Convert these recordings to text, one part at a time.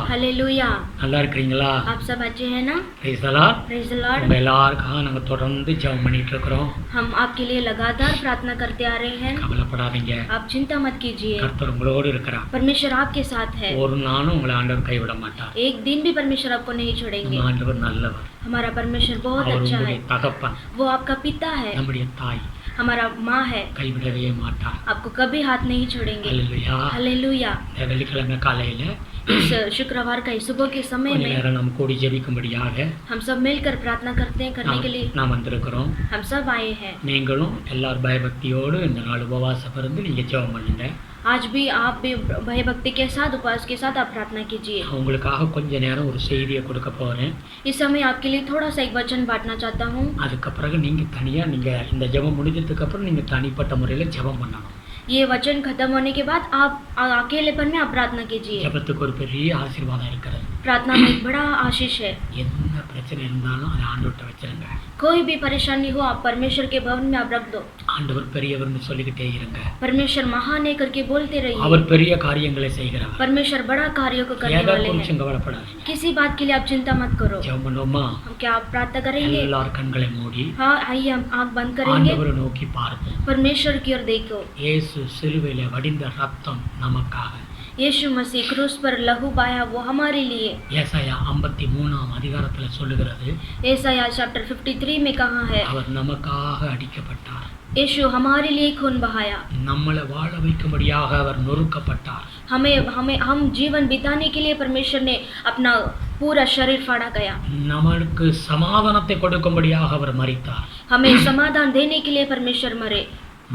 Hallelujah. நல்லா இருக்கீங்களா? आप सब अच्छे हैं ना? Praise the Lord. Praise the Lord. உங்க எல்லாருக்காக நாங்க தொடர்ந்து ஜெபம் பண்ணிட்டு இருக்கிறோம். हम आपके लिए लगातार प्रार्थना करते आ रहे हैं। கவலைப்படாதீங்க. आप चिंता मत कीजिए। கர்த்தர் உங்களோடு இருக்கிறார். परमेश्वर आपके साथ है। ஒரு நாளும் உங்களை ஆண்டவர் கைவிட மாட்டார். एक दिन भी परमेश्वर आपको नहीं छोड़ेंगे। ஆண்டவர் நல்லவர். हमारा परमेश्वर बहुत அவர் अच्छा है। உங்களுடைய தகப்பன். वो आपका पिता है। நம்முடைய தாய். हमारा माँ है। கைவிடவே மாட்டார். आपको कभी हाथ नहीं छोड़ेंगे। हालेलुया। हालेलुया। வெள்ளிக்கிழமை காலையில इस शुक्रवार का सुबह के समय கொஞ்ச में நேரம் நம்ம கூடி ஜெபிக்கும்படியாக हम सब मिलकर प्रार्थना करते हैं करने के लिए நாம் வந்திருக்கிறோம். हम सब आए हैं। நீங்களும் எல்லாரும் பயபக்தியோடு இந்த நாள் உபவாசம் இருந்து நீங்க ஜெபம் பண்ணுங்க. आज भी आप भी भय भक्ति के साथ उपवास के साथ आप प्रार्थना कीजिए। உங்களுக்காக கொஞ்ச நேரம் ஒரு செய்தியை கொடுக்க போறேன். इस समय आपके लिए थोड़ा सा एक वचन बांटना चाहता हूँ। அதுக்கு பிறகு நீங்க தனியா நீங்க இந்த ஜெபம் முடிஞ்சதுக்கு அப்புறம் நீங்க தனிப்பட்ட முறையில் ஜெபம் பண்ணணும். ये वचन खत्म होने के बाद आप अकेलेपन में आप प्रार्थना कीजिए। ஜெபத்துக்கு ஒரு பெரிய ஆசீர்வாதம் இருக்கிறது. प्रार्थना में एक बड़ा आशीष है। என்ன பிரச்சனை இருந்தாலும் அதை ஆண்டவர்கிட்ட வச்சிருங்க. कोई भी परेशानी हो आप परमेश्वर के भवन में आप रख दो। ஆண்டவர் பெரியவர்னு சொல்லிக்கிட்டே இருங்க. परमेश्वर महान है करके बोलते रहिए। அவர் பெரிய காரியங்களை செய்கிறவர். परमेश्वर बड़ा कार्यों को करने वाले हैं। கவலைப்படாதீங்க. किसी बात के लिए आप चिंता मत करो। ஜெபம் பண்ணுவோமா? हम क्या आप प्रार्थना करेंगे? எல்லார் கண்களை மூடி हाँ आइए हम आँख बंद करेंगे। ஆண்டவரை நோக்கி பார்ப்போம். परमेश्वर की ओर देखो। இயேசு சிலுவையிலே வடிந்த ரத்தம் நமக்காக. यीशु मसीह क्रूस पर लहू बहाया वो हमारे लिए। ஏசாயா 53ஆம் அதிகாரத்துல சொல்லுகிறது. ஏசாயா चैप्टर 53 में कहा है அவர் நமக்காக அடிக்கப்பட்டார். यीशु हमारे लिए खून बहाया। நம்மளை வாழ வைக்கும்படியாக அவர் நொறுக்கப்பட்டார். हम जीवन बिताने के लिए परमेश्वर ने अपना पूरा शरीर फाड़ा गया। நமக்கு சமாதானத்தை கொடுக்கும்படியாக அவர் மரித்தார். हमें समाधान देने के लिए परमेश्वर मरे।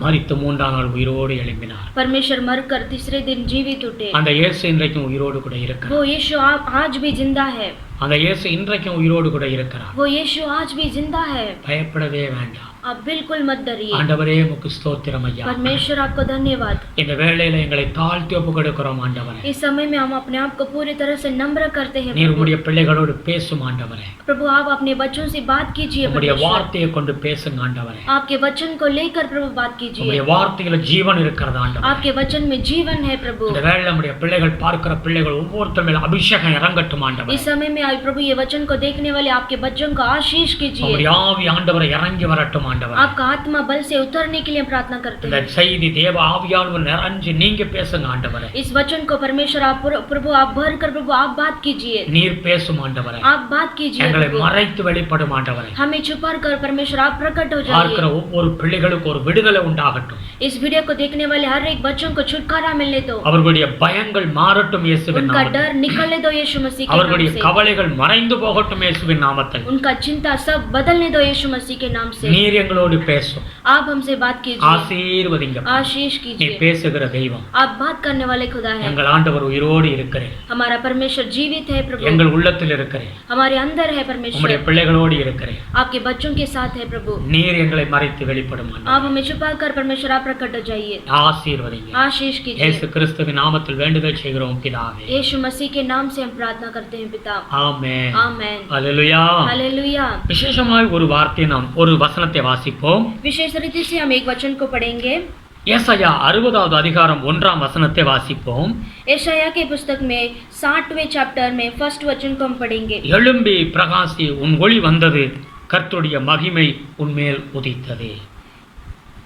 மரித்து 3ஆம் நாள் உயிரோடு எழும்பினார். परमेश्वर मरकर तीसरे दिन जीवित उठे। அந்த இயேசு இன்றைக்கும் உயிரோடு கூட இருக்கிறார். वो यीशु आज भी जिंदा है। அந்த இயேசு இன்றைக்கும் உயிரோடு கூட இருக்கிறார். वो यीशु आज भी जिंदा है। பயப்படவே வேண்டாம். आप बिल्कुल मत डरिए। ஆண்டவரே உமக்கு ஸ்தோத்திரம் ஐயா. परमेश्वर आपको धन्यवाद। இந்த வேளையில எங்களை தாழ்த்தி ஒப்புக்கொடுக்கிறோம் ஆண்டவரே. इस समय में हम अपने आप को पूरी तरह से नम्र करते हैं। நீர் உம்முடைய பிள்ளைகளோடு பேசும் ஆண்டவரே. प्रभु आप अपने बच्चों से बात कीजिए। உம்முடைய வார்த்தையை கொண்டு பேசுங்க ஆண்டவரே. आपके वचन को लेकर प्रभु बात कीजिए। உம்முடைய வார்த்தையில ஜீவன் இருக்கிறது ஆண்டவரே. आपके वचन में जीवन है प्रभु। இந்த வேளையில நம்முடைய பிள்ளைகள் பார்க்கிற பிள்ளைகள் ஒவ்வொருத்தர் மேல அபிஷேகம் இறங்கட்டும் ஆண்டவரே. इस समय में प्रभु ये वचन को देखने वाले आपके बच्चों को आशीष कीजिए। உம்முடைய ஆவி ஆண்டவரே இறங்கி வரட்டும் ஆண்டவரே. आपका आत्मा बल से उतरने के लिए प्रार्थना करते இந்த हैं। செய்தி தேவ ஆவியானவர் நிறைஞ்சு நீங்க பேசுங்க ஆண்டவரே. इस वचन को परमेश्वर आप प्रभु आप भर कर प्रभु आप बात कीजिए। நீர் பேசும் ஆண்டவரே. आप बात कीजिए எங்களை प्रभु। மறைத்து வெளிப்படும் ஆண்டவரே. हमें छुपा कर परमेश्वर आप प्रकट हो பார்க்கிற जाइए। ஒவ்வொரு பிள்ளைகளுக்கு ஒரு விடுதலை உண்டாகட்டும். इस वीडियो को देखने वाले हर एक बच्चों को छुटकारा मिलने दो। அவர்களுடைய பயங்கள் மாறட்டும் இயேசுவின் उनका நாமத்தில். डर निकलने दो यीशु मसीह के அவர்களுடைய नाम से। கவலைகள் மறைந்து போகட்டும் இயேசுவின் நாமத்தில். उनका चिंता सब बदलने दो यीशु मसीह के नाम से। நீர் எங்களோடு பேசும். आप हमसे बात कीजिए। ஆசீர்வதிங்க. आशीष நீ कीजिए। பேசுகிற தெய்வம். आप बात करने वाले खुदा है। எங்கள் ஆண்டவர் உயிரோடு இருக்கிறேன். हमारा परमेश्वर जीवित है प्रभु। எங்கள் உள்ளத்தில் இருக்கிறேன். हमारे अंदर है உம்முடைய परमेश्वर। பிள்ளைகளோடு இருக்கிறேன். आपके बच्चों के साथ है प्रभु। நீர் எங்களை மறைத்து வெளிப்படும் ஆண்டவரே. आप हमें छुपा कर परमेश्वर आप प्रकट हो जाइए। ஆசீர்வதிங்க. आशीष இயேசு कीजिए। கிறிஸ்துவின் நாமத்தில் வேண்டுதல் செய்கிறோம் பிதாவே. यीशु मसीह के नाम से हम प्रार्थना करते हैं पिता। ஆமென். आमेन। அல்லேலூயா. हालेलुया। விசேஷமாய் ஒரு வார்த்தை நாம் ஒரு வசனத்தை வாசிப்போம். विशेष रीति से हम एक वचन को पढ़ेंगे। ஏசாயா 60வது அதிகாரம் 1ஆம் வசனத்தை வாசிப்போம். यशायाह के पुस्तक में 60वें चैप्टर में फर्स्ट वचन को हम पढ़ेंगे। எழும்பி பிரகாசி உன் ஒளி வந்தது கர்த்தருடைய மகிமை உன்மேல் உதித்தது.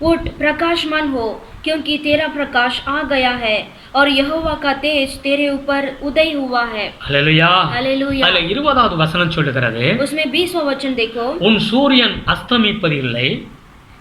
उठ प्रकाशमान हो क्योंकि तेरा प्रकाश आ गया है और यहोवा का तेज तेरे ऊपर उदय हुआ है। அல்லேலூயா. हालेलुया। அதுல 20வது வசனம் சொல்லுகிறது. उसमें 20वां वचन देखो। உன் சூரியன் அஸ்தமிப்பதில்லை.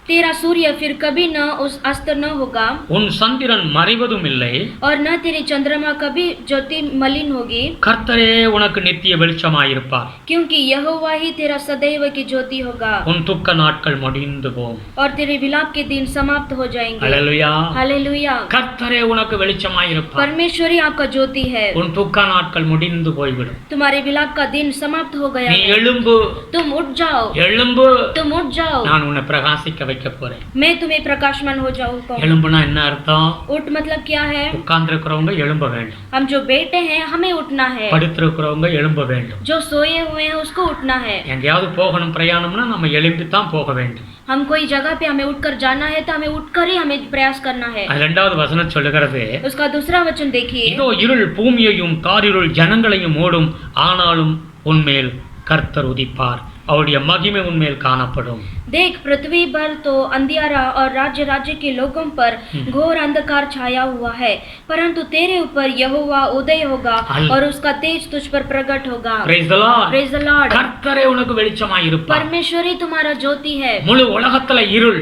तेरा सूर्य फिर कभी न उस अस्त न होगा உன் சந்திரன் மறைவதும் இல்லை. और न तेरी चंद्रमा कभी ज्योति मलिन होगी। கர்த்தரே உனக்கு நித்திய வெளிச்சமாயிருப்பார். क्योंकि यहोवा ही तेरा सदैव की ज्योति होगा உன் துக்க நாட்கள் முடிந்து போம். और तेरे विलाप के दिन समाप्त हो जाएंगे। அல்லேலூயா. हालेलुया। கர்த்தரே உனக்கு வெளிச்சமாயிருப்பார். परमेश्वर ही आपका ज्योति है। உன் துக்க நாட்கள் முடிந்து போய்விடும். तुम्हारे विलाप का दिन समाप्त हो गया நீ है। எழும்பு. तुम उठ जाओ। எழும்பு. तुम उठ जाओ। நான் உன்னை பிரகாசிக்க வைக்க போறேன். मैं तुम्हें प्रकाशमान हो जाऊं कहूं. எழும்புனா என்ன அர்த்தம்? उठ मतलब क्या है? உட்கார்ந்திருக்கிறவங்க எழும்ப வேண்டும். हम जो बैठे हैं हमें उठना है. படுத்திருக்கிறவங்க எழும்ப வேண்டும். जो सोए हुए हैं उसको उठना है. எங்கேயாவது போகணும் பிரயாணம்னா நம்ம எழும்பி தான் போக வேண்டும். हम कोई जगह पे हमें उठकर जाना है तो हमें उठकर ही हमें प्रयास करना है. அது இரண்டாவது வசனம் சொல்லுகிறது, उसका दूसरा वचन देखिए. இதோ இருள் பூமியையும் காரிருள் ஜனங்களையும் மூடும், ஆனாலும் உன்மேல் கர்த்தர் உதிப்பார், அவருடைய மகிமை உன்மேல் காணப்படும். देख पृथ्वी पर तो अंधियारा और राज्य राज्य के लोगों पर घोर अंधकार छाया हुआ है, परंतु तेरे ऊपर यहोवा उदय होगा और उसका तेज तुझ पर प्रकट होगा. Praise the Lord. Praise the Lord. கர்த்தரே உனக்கு வெளிச்சமாய் இருப்பார். परमेश्वर ही तुम्हारा ज्योति है. முழு உலகத்துல இருள்,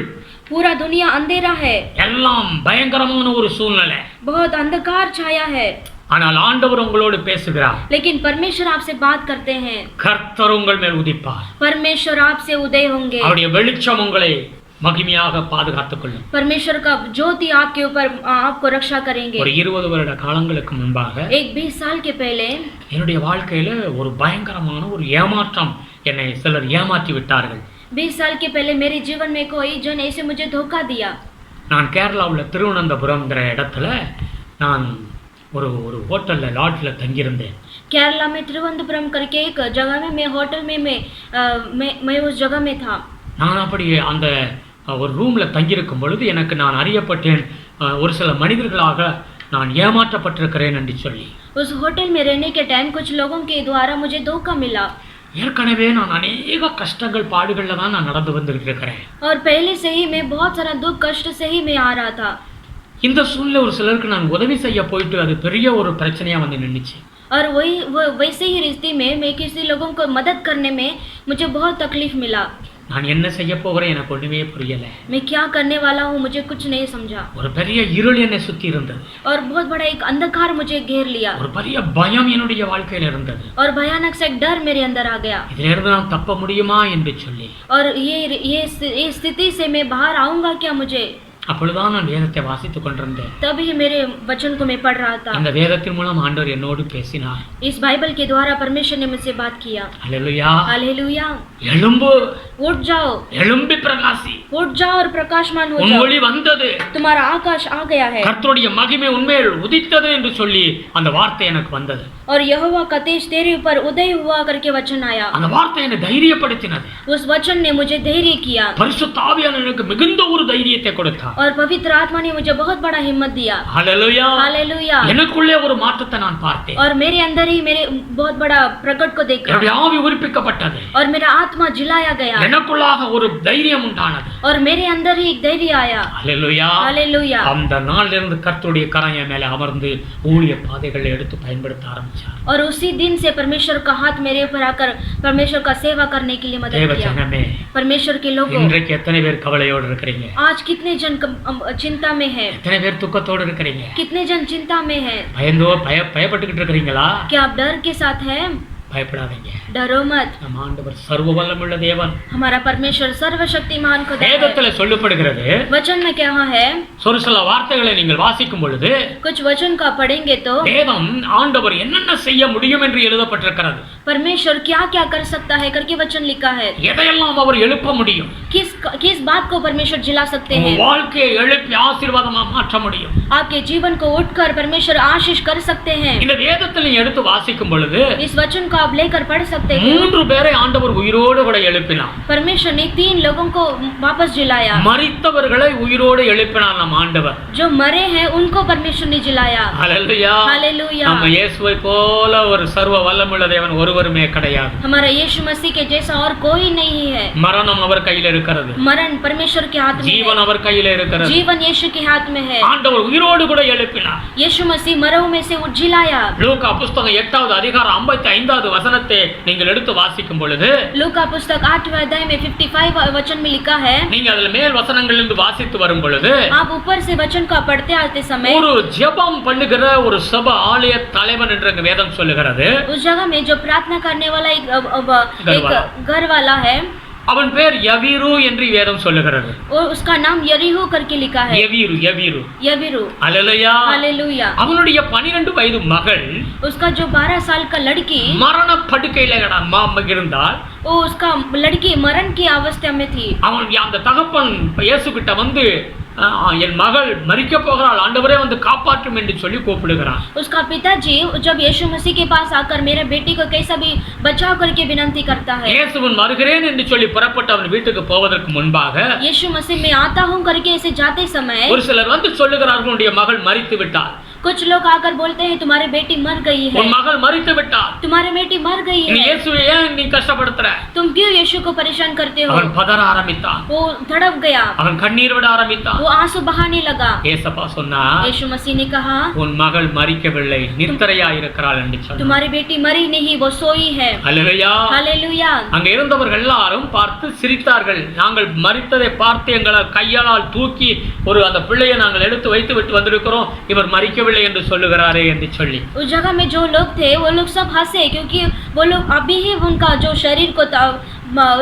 पूरा दुनिया अंधेरा है, எல்லாம் பயங்கரமான ஒரு சூழ்நிலை. बहुत अंधकार छाया है, ஆனால் ஆண்டவர் உங்களோடு பேசுகிறார். लेकिन परमेश्वर आपसे बात करते हैं. கர்த்தர் உங்கள் மேல் உதிப்பார். परमेश्वर आपसे उदय होंगे. அவருடைய வெளிச்சம் உங்களை மகிமையாக பாதுகாத்துக் கொள்ளும். परमेश्वर का ज्योति आपके ऊपर आपको रक्षा करेंगे. ஒரு 20 வருட காலங்களுக்கு முன்பாக एक 20 साल के पहले என்னுடைய வாழ்க்கையில ஒரு பயங்கரமான ஒரு ஏமாற்றம், என்னை சிலர் ஏமாற்றி விட்டார்கள். 20 साल के पहले मेरे जीवन में कोई जन ऐसे मुझे धोखा दिया. நான் கேரளாவில் திருவனந்தபுரம்ங்கிற இடத்துல நான் ஒரு ஹோட்டல்ல லாட்ஜ்ல தங்கியிருந்தேன். केरला में तिरुवनंतपुरम करके एक जगह में मैं होटल में मैं उस जगह में था. நான் அப்படி அந்த ஒரு ரூம்ல தங்கியிருக்கும் பொழுது எனக்கு நான் அறியப்பட்டேன், ஒரு சில மனிதர்களாக நான் ஏமாற்றப்பட்டிருக்கிறேன் என்று சொல்லி. उस होटल में रहने के टाइम कुछ लोगों के द्वारा मुझे धोखा मिला. ஏற்கனவே நான் அநேக கஷ்டங்கள் பாடுகள்ல தான் நான் நடந்து வந்துகிட்டு இருக்கிறேன். और पहले से ही मैं बहुत सारा दुख कष्ट से ही मैं आ रहा था. இந்த சூழ்நிலை ஒரு சிலருக்கு நான் உதவி செய்ய போயிட்டு அது பெரிய ஒரு பிரச்சனையா வந்து நின்னுச்சு. और वैसे ही रिश्ते में मैं किसी लोगों को मदद करने में मुझे बहुत तकलीफ मिला. நான் என்ன செய்ய போகிறேன் எனக்கு ஒண்ணுமே புரியல. मैं क्या करने वाला हूँ मुझे कुछ नहीं समझा. ஒரு பெரிய இருள் என்னை சுத்தி இருந்தது. और बहुत बड़ा एक अंधकार मुझे घेर लिया. ஒரு பெரிய பயம் என்னுடைய வாழ்க்கையில இருந்தது. और भयानक सा एक डर मेरे अंदर आ गया. இதிலிருந்து நான் தப்ப முடியுமா என்று சொல்லி. और ये स्थिति से मैं बाहर आऊंगा क्या मुझे? அப்பொழுதுதான் நான் வேதத்தை வாசித்துக் கொண்டிருந்தேன். तभी मेरे वचन को मैं पढ़ रहा था. அந்த வேதத்தின் மூலம் ஆண்டவர் என்னோடு பேசினார். इस बाइबल के द्वारा परमेश्वर ने मुझसे बात किया. हालेलुया. हालेलुया. எழும்பு, उठ जाओ, எழும்பி பிரகாசி, उठ जाओ और प्रकाशमान हो உன் जाओ. ஒளி வந்தது, तुम्हारा आकाश आ गया है. கர்த்தருடைய மகிமை உன்மேல் உதித்தது என்று சொல்லி அந்த வார்த்தை எனக்கு வந்தது. और यहोवा का तेज तेरे ऊपर उदय हुआ करके वचन आया. அந்த வார்த்தை என்னை தைரியப்படுத்தினது. उस वचन ने मुझे धैर्य किया. பரிசுத்த ஆவியானவர் எனக்கு மிகுந்த ஒரு தைரியத்தை கொடுத்தார். और पवित्र आत्मा ने मुझे बहुत बड़ा हिम्मत दिया. हालेलुया. हालेलुया. எனக்குள்ளே ஒரு மாற்றத்தை நான் பார்த்தேன். और मेरे अंदर ही मेरे बहुत बड़ा प्रकट को देखा. என்னுடைய ஆவி உயிர்ப்பிக்கப்பட்டது. और मेरा आत्मा जिलाया गया. எனக்குள்ளாக ஒரு தைரியம் உண்டானது. और मेरे अंदर ही एक धैर्य आया. हालेलुया. हालेलुया. அந்த நாளிலிருந்து கர்த்தருடைய கரம் என் மேலே அமர்ந்து ஊழிய பாதைகளை எடுத்து பயன்படுத்த ஆரம்பிச்சார். और उसी दिन से परमेश्वर का हाथ मेरे ऊपर आकर परमेश्वर का सेवा करने के लिए मदद किया. தேவஜனமே, परमेश्वर के लोगों, இன்றைக்கு எத்தனை பேர் கவலையோடு இருக்கிறீங்க? आज कितने जन चिंता में है? எத்தனை பேர் துக்கத்தோடு இருக்கிறீங்க? कितने जन चिंता में है? பயப்பட்டுக்கிட்டு இருக்கிறீங்களா? क्या आप डर के साथ हैं? பயப்படாதீங்க. डरो मत. நம் ஆண்டவர் சர்வ வல்லமுள்ள தேவன். हमारा परमेश्वर सर्वशक्तिमान खुदा है. வேதத்துல சொல்லப்படுகிறது, वचन में क्या है? ஒரு சில வார்த்தைகளை நீங்கள் வாசிக்கும் பொழுது कुछ वचन का पढ़ेंगे तो வேதம் ஆண்டவர் என்னென்ன செய்ய முடியும் என்று எழுதப்பட்டிருக்கிறது. परमेश्वर क्या क्या कर सकता है करके वचन लिखा है. எதையெல்லாம் அவர் எழுப்ப முடியும், किस बात को परमेश्वर जिला सकते உங்க हैं. வாழ்க்கையை எழுப்பி ஆசீர்வாதமா மாற்ற முடியும். आपके जीवन को उठकर परमेश्वर आशीष कर सकते हैं. இந்த வேதத்தில் நீ எடுத்து வாசிக்கும் பொழுது इस वचन को आप लेकर पढ़ सकते हैं. 3 பேரை ஆண்டவர் உயிரோடு கூட எழுப்பினார். परमेश्वर ने 3 लोगों को वापस जिलाया. மரித்தவர்களை உயிரோடு எழுப்பினார் நம் ஆண்டவர். जो मरे हैं उनको परमेश्वर ने जिलाया. ஹல்லேலூயா. हालेलुया. நம்ம இயேசுவை போல ஒரு சர்வ வல்லமுள்ள தேவன் ஒருவருமே கிடையாது. हमारा यीशु मसीह के जैसा और कोई नहीं है. மரணம் அவர் கையில் இருக்கிறது. मरण परमेश्वर के हाथ में है. ஜீவன் அவர் கையில் இருக்கிறது. जीवन यीशु के हाथ में है. ஆண்டவர் உயிரோடு கூட எழுப்பினார். यीशु मसीह मरों में से उठ जिलाया. லூக்கா புத்தகம் 8வது அதிகாரம் 55வது வசனத்தை நீங்கள் எடுத்து வாசிக்கும் பொழுது लूका पुस्तक 8वें अध्याय में 55 वचन में लिखा है. நீங்க அதுல மேல் வசனங்களிலிருந்து வாசித்து வரும் பொழுது आप ऊपर से वचन को पढ़ते आते समय ஒரு ஜெபம் பண்ணுகிற ஒரு சபை ஆலய தலைவன் என்று வேதம் சொல்லுகிறது. उस जगह में जो प्रार्थना करने वाला एक घर वाला है, அவன் பேர் யவீரு என்று வேதம் சொல்லுகிறது. और उसका नाम यरीहो करके लिखा है. யவீரு யவீரு यवीरू. அல்லேலூயா. हालेलुया. அவனுடைய 12 வயது மகள் उसका जो 12 साल का लड़की மரண படுக்கையில இருந்தால், वो उसका लड़की मरण की अवस्था में थी. அவன் அந்த தகப்பன் இயேசு கிட்ட வந்து என் மகள் மரிக்க போகிறாள், ஆண்டவரே வந்து காப்பாற்றும் என்று சொல்லி கூப்பிடுகிறான். उसका पिताजी जब यीशु मसीह के पास आकर मेरे बेटी को कैसा भी बचाव करके विनती करता है. இயேசுவின் வருகிறேன் என்று சொல்லி புறப்பட்டு அவன் வீட்டுக்கு போவதற்கு முன்பாக यीशु मसीह में आता हूं करके ऐसे जाते समय ஒரு சிலர் வந்து சொல்லுகிறார்கள், உன்னுடைய மகள் மரித்து விட்டாள். कुछ लोग आकर बोलते हैं तुम्हारी बेटी मर गई है. உன் மகள் மரித்து விட்டாள். तुम्हारी बेटी मर गई நீ है. இயேசுவை ஏன் நீ கஷ்டப்படுத்துற? तुम क्यों यीशु को परेशान करते हो? அவன் பதற ஆரம்பித்தான். वो धड़क गया. அவன் கண்ணீர் விட ஆரம்பித்தான். वो आंसू बहाने लगा. ஏசப்பா சொன்னா, यीशु मसीह ने कहा உன் மகள் மரிக்கவில்லை, நித்திரையாய் இருக்கிறாள் என்று சொன்னார். तुम्हारी बेटी मरी नहीं, वो सोई है. அல்லேலூயா. हालेलुया. அங்க இருந்தவர்கள் எல்லாரும் பார்த்து சிரித்தார்கள். நாங்கள் மரித்ததை பார்த்து எங்களால் கையால் தூக்கி அந்த பிள்ளையை நாங்கள் எடுத்து வைத்து விட்டு வந்திருக்கிறோம், இவர் மரிக்கவில்லை என்று சொல்லுகிறாரே என்று சொல்லி. उस जगह में जो लोग थे वो लोग सब हंसे, क्योंकि वो लोग अभी ही उनका जो शरीर को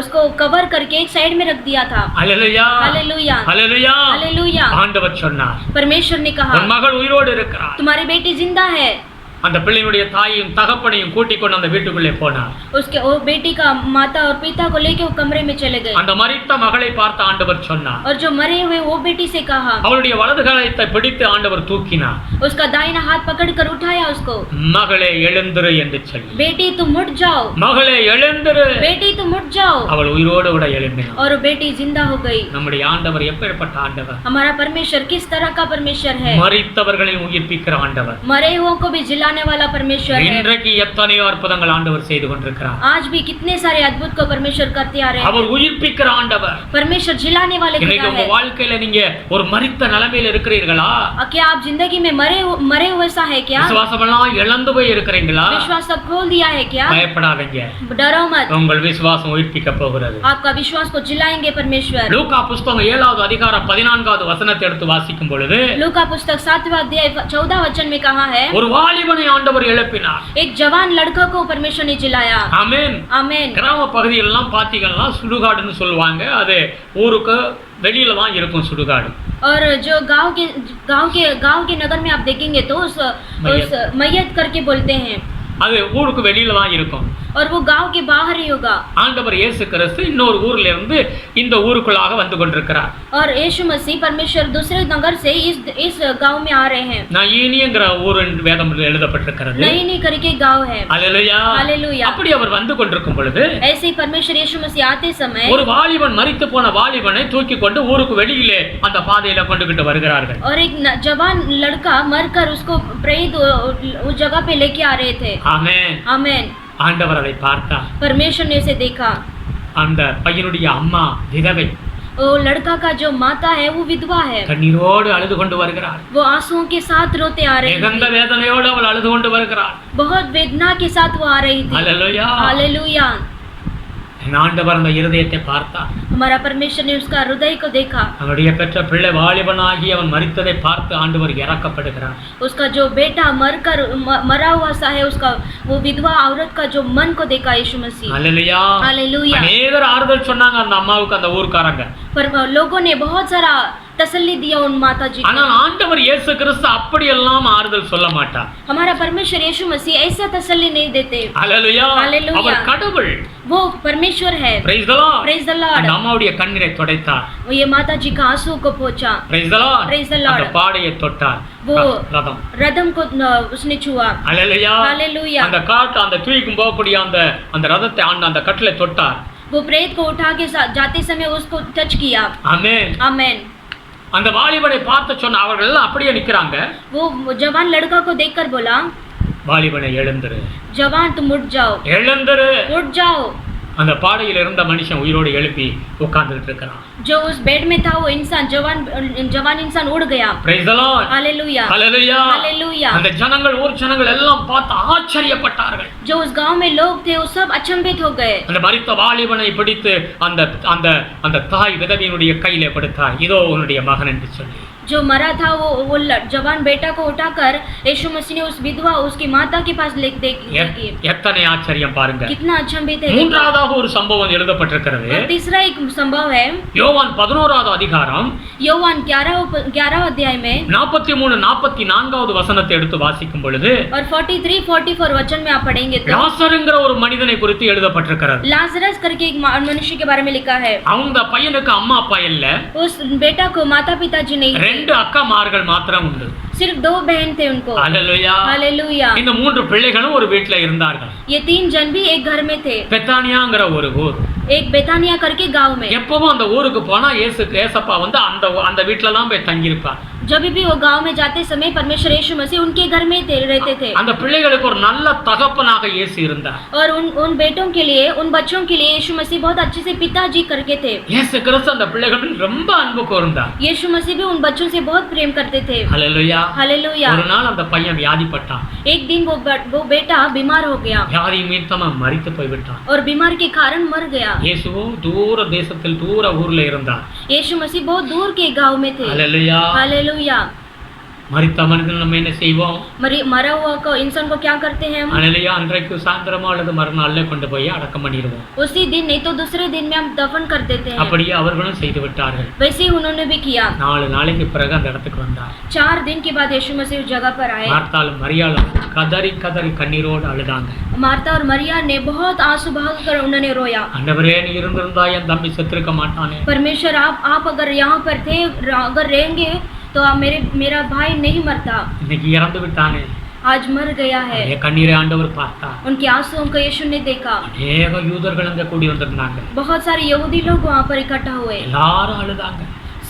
उसको कवर करके एक साइड में रख दिया था. அல்லேலூயா. हालेलुया. அல்லேலூயா. हालेलुया. ஆண்டவர் சொன்னார், परमेश्वर ने कहा உன் மகள் உயிரோடு இருக்கிறார். तुम्हारी बेटी जिंदा है. அந்த பிள்ளையினுடைய தாயையும் தகப்பனையும் கூட்டிக் கொண்டு அந்த வீட்டுக்குள்ளே போனார். उसके वो बेटी का माता और पिता को लेके वो कमरे में चले गए. அந்த மரித்த மகளை பார்த்து ஆண்டவர் சொன்னார், और जो मरे हुए वो बेटी से कहा, அவளுடைய வலது கரத்தை பிடித்து ஆண்டவர் தூக்கினார். उसका दाहिना हाथ पकड़कर उठाया उसको. மகளே எழுந்திரு என்று சொல்லி, बेटी तुम उठ जाओ. மகளே எழுந்திரு. बेटी तुम उठ जाओ. அவள் உயிரோடு விட எழும்பினாள். और वो बेटी जिंदा हो गई. நம்முடைய ஆண்டவர் எப்பேற்பட்ட ஆண்டவர்! हमारा परमेश्वर किस तरह का परमेश्वर है. மரித்தவர்களை உயிர்ப்பிக்கிற ஆண்டவர். मरे हुओं को भी जिलाने वाला परमेश्वर है. இன்றைக்கு எத்தனையோ அற்புதங்கள் ஆண்டவர் செய்து கொண்டிருக்கிறார். आज भी कितने सारे अद्भुत को परमेश्वर करते आ रहे हैं. அவர் உயிர்ப்பிக்கிற ஆண்டவர். परमेश्वर जिलाने वाले खुदा இன்னைக்கு உங்க है. வாழ்க்கையில நீங்க ஒரு மரித்த நிலைமையில இருக்கிறீர்களா? क्या आप जिंदगी में मरे हुए सा है क्या? விசுவாசமெல்லாம் இழந்து போய் இருக்கிறீங்களா? विश्वास सब खोल दिया है क्या? பயப்படாதீங்க, डरो मत. உங்கள் விசுவாசம் உயிர்ப்பிக்க போகிறது. आपका विश्वास को जिलाएंगे परमेश्वर. லூக்கா புத்தகம் 7வது அதிகாரம் 14வது வசனத்தை எடுத்து வாசிக்கும் பொழுது, लूका पुस्तक 7वां अध्याय 14 वचन में कहा है, ஒரு வாலிபனை ஆண்டவர் எழுப்பினார். एक जवान लड़का को परमेश्वर ने जिलाया. ஆமென். आमेन. கிராம பகுதிகள் எல்லாம் பாத்தீங்கன்னா சுடுகாடுன்னு சொல்லுவாங்க. அது ஊருக்கு வெளியில தான் இருக்கும் சுடுகாடு. और जो गांव के नगर में आप देखेंगे तो उस मैयत करके बोलते हैं. அது ஊருக்கு வெளியில தான் இருக்கும். और वो गांव के बाहर ही होगा. ஆண்டவர் இயேசு கிறிஸ்து இன்னொரு ஊர்ல இருந்து இந்த ஊருக்குள்ளாக வந்து கொண்டிருக்கிறார். और यीशु मसीह परमेश्वर दूसरे नगर से इस गांव में आ रहे हैं. நயீனிங்கிற ஊரின் வேதத்தில் எழுதப்பட்டிருக்கிறது. नयीनी करके गांव है. அல்லேலூயா. हालेलुया. அப்படி அவர் வந்து கொண்டிருக்கும் பொழுது, ऐसे ही परमेश्वर यीशु मसीह आते समय ஒரு வாலிபன் மரித்து போன வாலிபனை தூக்கி கொண்டு ஊருக்கு வெளியிலே அந்த பாதையில கொண்டுகிட்டு வருகிறார்கள். और एक जवान लड़का मरकर उसको प्रेत उस जगह पे लेके आ रहे थे. ஆமென். आमेन. ஆண்டவர் அதை பார்த்தார். परमेश्वर ने उसे देखा. அந்த பையனுடைய அம்மா விதவை. वो लड़का का जो माता है वो विधवा है. கண்ணீரோடு அழுது கொண்டு வருகிறார். वो आंसुओं के साथ रोते आ रही மிகுந்த थी. வேதனையோடு அவள் அழுது கொண்டு வருகிறார். बहुत वेदना के साथ वो आ रही थी. அல்லேலூயா. हालेलुया. ஆண்டவர் அந்த இருதயத்தை பார்த்தார். हमारा परमेश्वर ने उसका हृदय को देखा. அவருடைய பெற்ற பிள்ளை வாலிபனாகி அவன் மரித்ததை பார்த்து ஆண்டவர் இரக்கப்படுகிறார். उसका जो बेटा मरा हुआ सा है, उसका वो विधवा औरत का जो मन को देखा यीशु मसीह. அல்லேலூயா. हालेलुया. அநேகர் ஆறுதல் சொன்னாங்க அந்த அம்மாவுக்கு, அந்த ஊர்க்காரங்க. पर लोगों ने बहुत सारा तसल्ली दिया उन माता जी को. ஆனால் ஆண்டவர் இயேசு கிறிஸ்து அப்படி எல்லாம் ஆறுதல் சொல்ல மாட்டார். हमारा परमेश्वर यीशु मसीह ऐसा तसल्ली नहीं देते. அல்லேலூயா. हालेलुया. அவர் கடவுள். वो परमेश्वर है. Praise the Lord. Praise the Lord. அந்த அம்மாவுடைய கண்ணீரை துடைத்தார். वो ये माता जी का आंसू को पोंछा. Praise the Lord. Praise the Lord. அந்த பாடையை தொட்டார். वो ரதம். रदम को उसने छुआ. அல்லேலூயா. हालेलुया. அந்த காட்டு அந்த தூக்கிக்கும் போகக்கூடிய அந்த ரதத்தை அந்த கட்டிலை தொட்டார். वो प्रेत को उठा के जाते समय उसको टच किया. ஆமென். आमेन. அந்த வாலிபனை பார்த்து சொன்ன அவர்கள் எல்லாம் அப்படியே நிக்கிறாங்க. वो जवान लड़का को देखकर बोला, வாலிபனை எழுந்திரு. जवान तुम उठ जाओ. எழுந்திரு. उठ जाओ. அந்த பாடையில் இருந்த மனுஷன் உயிரோடு எழுப்பி உட்கார்ந்துட்டு இருக்கிறான். जो उस बेड में था वो इंसान जवान इंसान उड़ गया. Praise the Lord. Hallelujah. Hallelujah. Hallelujah. அந்த ஜனங்கள் ஊர் ஜனங்கள் எல்லாம் பார்த்து ஆச்சரியப்பட்டார்கள். जो उस गांव में लोग थे वो सब अचंभित हो गए. அந்த மரித்த வாலிபனை பிடித்து அந்த அந்த அந்த தாய் விதவியினுடைய கையிலே கொடுத்தார். இதோ உன்னுடைய மகன் என்று சொல்லி. जो मरा था वो जवान बेटा को उठाकर यीशु मसीह ने उस विधवा उसकी माता के पास ले देखी। எத்தனை ஆச்சரியம் பாருங்க. कितना अचंभित है। மூன்றாவதாக ஒரு சம்பவம் எழுதப்பட்டிருக்கிறது. और तीसरा एक संभव है யோவான் 11வது அதிகாரம் योवान 11 अध्याय में 43 44வது வசனத்தை எடுத்து வாசிக்கும் பொழுது और 43 44 वचन में आप पढ़ेंगे तो லாசருங்கிற ஒரு மனிதனை குறித்து எழுதப்பட்டிருக்கிறது. लाजरस करके एक मनुष्य के बारे में लिखा है। அந்த பையனுக்கு அம்மா அப்பா இல்ல. उस बेटा को माता पिताजी नहीं थे। 2 அக்காமார்கள் மாத்திரம் உண்டு. सिर्फ 2 बहन थे उनको। Hallelujah hallelujah. இந்த 3 பிள்ளைகளும் ஒரு வீட்ல இருந்தார்கள். ये 3 जन भी एक घर में थे। பெத்தானியாங்கிற ஒரு ஊர். एक बेतानिया करके गांव में। எப்பவும் அந்த ஊருக்கு போனா ஏசப்பா வந்து அந்த வீட்ல தான் போய் தங்கி இருப்பார். जब भी वो गांव में जाते समय परमेश्वर यीशु मसीह उनके घर में रहते थे। அந்த பிள்ளைகளுக்கு ஒரு நல்ல தகப்பனாக இயேசு இருந்தார். और उन बेटों के लिए उन बच्चों के लिए यीशु मसीह बहुत अच्छे से पिताजी करके थे। இயேசு கிறிஸ்து அந்த பிள்ளைகளிடம் ரொம்ப அன்பு கூர்ந்தார். यीशु मसीह भी उन बच्चों से बहुत प्रेम करते थे। Hallelujah hallelujah. ஒரு நாள் அந்த பையன் வியாதிப்பட்டான். एक दिन वो बेटा बीमार हो गया। வியாதி நிமித்தமா மரித்து போய் விட்டான். और बीमार के कारण मर गया। இயேசு தூர தேசத்தில் தூர ஊர்ல இருந்தார். यीशु मसीह बहुत दूर के गांव में थे। Hallelujah hallelujah. மரித்த மனிதன் நம்ம என்ன செய்வோம்? मरा हुआ को इंसान को क्या करते हैं हम? हालेलुया அன்றைக்கு சாயந்தரமா அல்லது மறுநாள்ல கொண்டு போய் அடக்கம் பண்ணிடுவோம். उसी दिन नहीं तो दूसरे दिन में हम दफन कर देते हैं। அப்படியே அவர்களும் செய்து விட்டார்கள். वैसे उन्होंने भी किया। 4 நாளைக்கு பிறகு அந்த இடத்துக்கு வந்தார். 4 दिन के बाद यीशु मसीह उस जगह पर आए। மார்த்தாலும் மரியாளும் கதறி கதறி கண்ணீரோடு அழுதாங்க. मार्ता और मरिया ने बहुत आंसू बहाकर उन्होंने रोया। ஆண்டவரே நீ இருந்திருந்தா என் தம்பி செத்திருக்க மாட்டானே. परमेश्वर आप अगर यहाँ पर थे अगर रहेंगे तो मेरा भाई नहीं मरता। இன்னைக்கு இறந்து விட்டானே. आज मर गया है। என் கண்ணீரை ஆண்டவர் பார்த்தார். उनके आंसुओं को यीशु ने देखा। अनेक யூதர்கள் அங்க கூடி வந்திருந்தாங்க. बहुत सारे यहूदी लोग वहाँ पर इकट्ठा हुए। எல்லாரும் அழுதாங்க.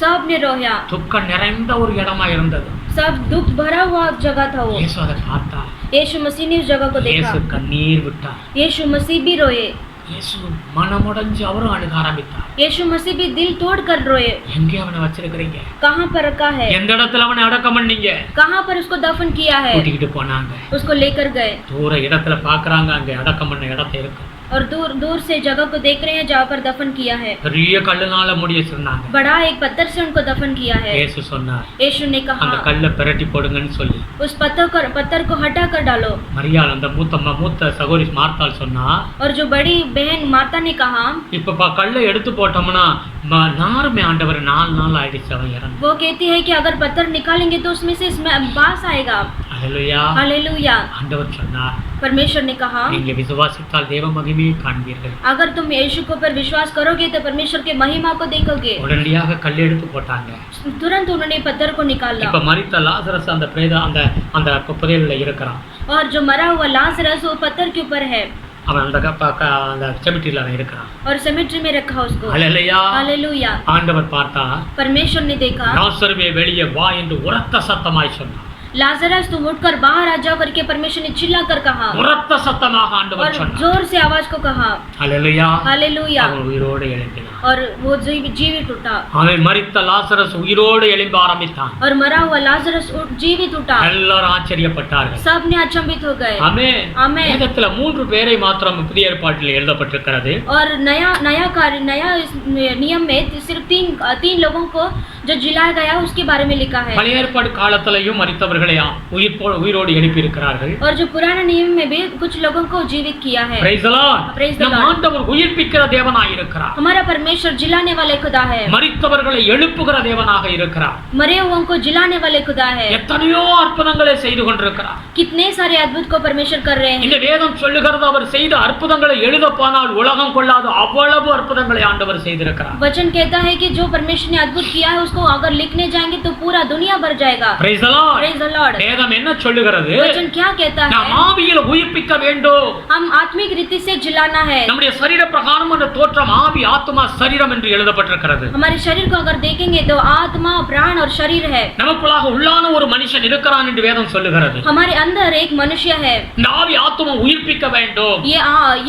सब ने रोया। துக்கம் நிறைந்த ஒரு இடமா இருந்தது. सब दुख भरा हुआ जगह था वो। இயேசு அதை பார்த்தார். यीशु मसीह ने उस जगह को देखा। இயேசு கண்ணீர் விட்டார். यीशु मसीह भी रोए। இயேசு மனமுடைஞ்சு அவரும் அழுக ஆரம்பித்தார். यीशु मसीह भी दिल तोड़ कर रोए। எங்கே அவனை வச்சிருக்கிறீங்க? कहाँ पर रखा है? எந்த இடத்துல அவனை அடக்கம் பண்ணீங்க? कहाँ पर उसको दफन किया है? கூட்டிட்டு போனாங்க. उसको लेकर गए। தூர இடத்துல பாக்குறாங்க அங்க அடக்கம் பண்ண இடத்தை இருக்கு. और दूर से जगह को देख रहे हैं जहाँ पर दफन किया है। பெரிய கல்லுனால முடிச்சிருந்தாங்க. बड़ा एक पत्थर से उनको दफन किया है। இயேசு சொன்னார். यीशु ने कहा அந்த கல்லை பிரட்டி போடுங்கன்னு சொல்லி उस पत्थर को हटा कर डालो। மரியாள் அந்த மூத்த சகோதரி மார்த்தாள் சொன்னா. और जो बड़ी बहन मार्ता ने कहा இப்ப கல்லை எடுத்து போட்டோம்னா நாருமே ஆண்டவர் 4 நாள் ஆயிடுச்சு அவன் இறந்து. वो कहती है कि अगर पत्थर निकालेंगे तो उसमें से बास आएगा। Hallelujah hallelujah. ஆண்டவர் சொன்னார். परमेश्वर ने कहा நீங்க விசுவாசித்தால் தேவ மகிமையை காண்பீர்கள். अगर तुम यीशु को पर विश्वास करोगे तो परमेश्वर के महिमा को देखोगे। உடனடியாக கல் எடுத்து போட்டாங்க. तुरंत उन्होंने पत्थर को निकाला। இப்ப மரித்த லாசரஸ் அந்த பிரேத அந்த புதையல்ல இருக்கிறான். और जो मरा हुआ लाजरस वो पत्थर के ऊपर है। அவன் அந்த செமிட்ரியில அவன் இருக்கிறான். और सेमेट्री में रखा उसको। हालेलुया। हालेलुया। ஆண்டவர் பார்த்தா परमेश्वर ने देखा லாசருவே வெளியே வா என்று உரத்த சத்தமாய் சொன்னார். लाजरस तुम उठकर बाहर आ जाओ करके परमेश्वर ने चिल्लाकर कहा। உரத்த சத்தமாக ஆண்டவர் சொன்னார். और जोर से आवाज को कहा। हालेलुया। हालेलुया। அவன் உயிரோடு எழும்பினான். और वो जीवित उठा। அவன் மரித்த லாசரஸ் உயிரோடு எழும்ப ஆரம்பித்தான். और मरा हुआ लाजरस जीवित उठा। எல்லாரும் ஆச்சரியப்பட்டார்கள். सब ने अचंभित हो गए। ஆமென். आमेन। வேதத்துல 3 பேரை மாத்திரம் புதிய ஏற்பாட்டில் எழுதப்பட்டிருக்கிறது. और नया नियम में सिर्फ 3 लोगों को जो जिलाया गया उसके बारे में लिखा है। பழைய ஏற்பாடு காலத்திலேயும் மரித்தவர்களை உயிரோடு எழுப்பி இருக்கிறார்கள். और जो पुराने नियम में भी कुछ लोगों को जीवित किया है। Praise the Lord. Praise the நம் Lord. ஆண்டவர் உயிர்ப்பிக்கிற தேவனாய் இருக்கிறார். हमारा परमेश्वर जिलाने वाले खुदा है। மரித்தவர்களை எழுப்புகிற தேவனாக இருக்கிறார். मरे हुओं को जिलाने वाले खुदा है। எத்தனையோ அற்புதங்களை செய்து கொண்டிருக்கிறார். कितने सारे अद्भुत को परमेश्वर कर रहे हैं। இந்த வேதம் சொல்லுகிறது அவர் செய்த அற்புதங்களை எழுத போனால் உலகம் கொள்ளாத அவ்வளவு அற்புதங்களை ஆண்டவர் செய்திருக்கிறார். वचन कहता है कि जो परमेश्वर ने अद्भुत किया है उसको अगर लिखने जाएंगे तो पूरा दुनिया भर जाएगा। Praise the Lord. Praise the Lord. வேதம் என்ன சொல்லுகிறது? वचन क्या कहता है? நாம் ஆவியில் உயிர்ப்பிக்க வேண்டும். हम आत्मिक रीति से जिलाना है। நம்முடைய சரீர பிரகாரம் அந்த தோற்றம் ஆவி ஆத்மா சரீரம் என்று எழுதப்பட்டிருக்கிறது. हमारे शरीर को अगर देखेंगे तो आत्मा प्राण और शरीर है। நமக்குள்ளாக உள்ளான ஒரு மனுஷன் இருக்கிறான் என்று வேதம் சொல்லுகிறது. हमारे अंदर एक मनुष्य है। இந்த ஆவி ஆத்மா உயிர்ப்பிக்க வேண்டும்.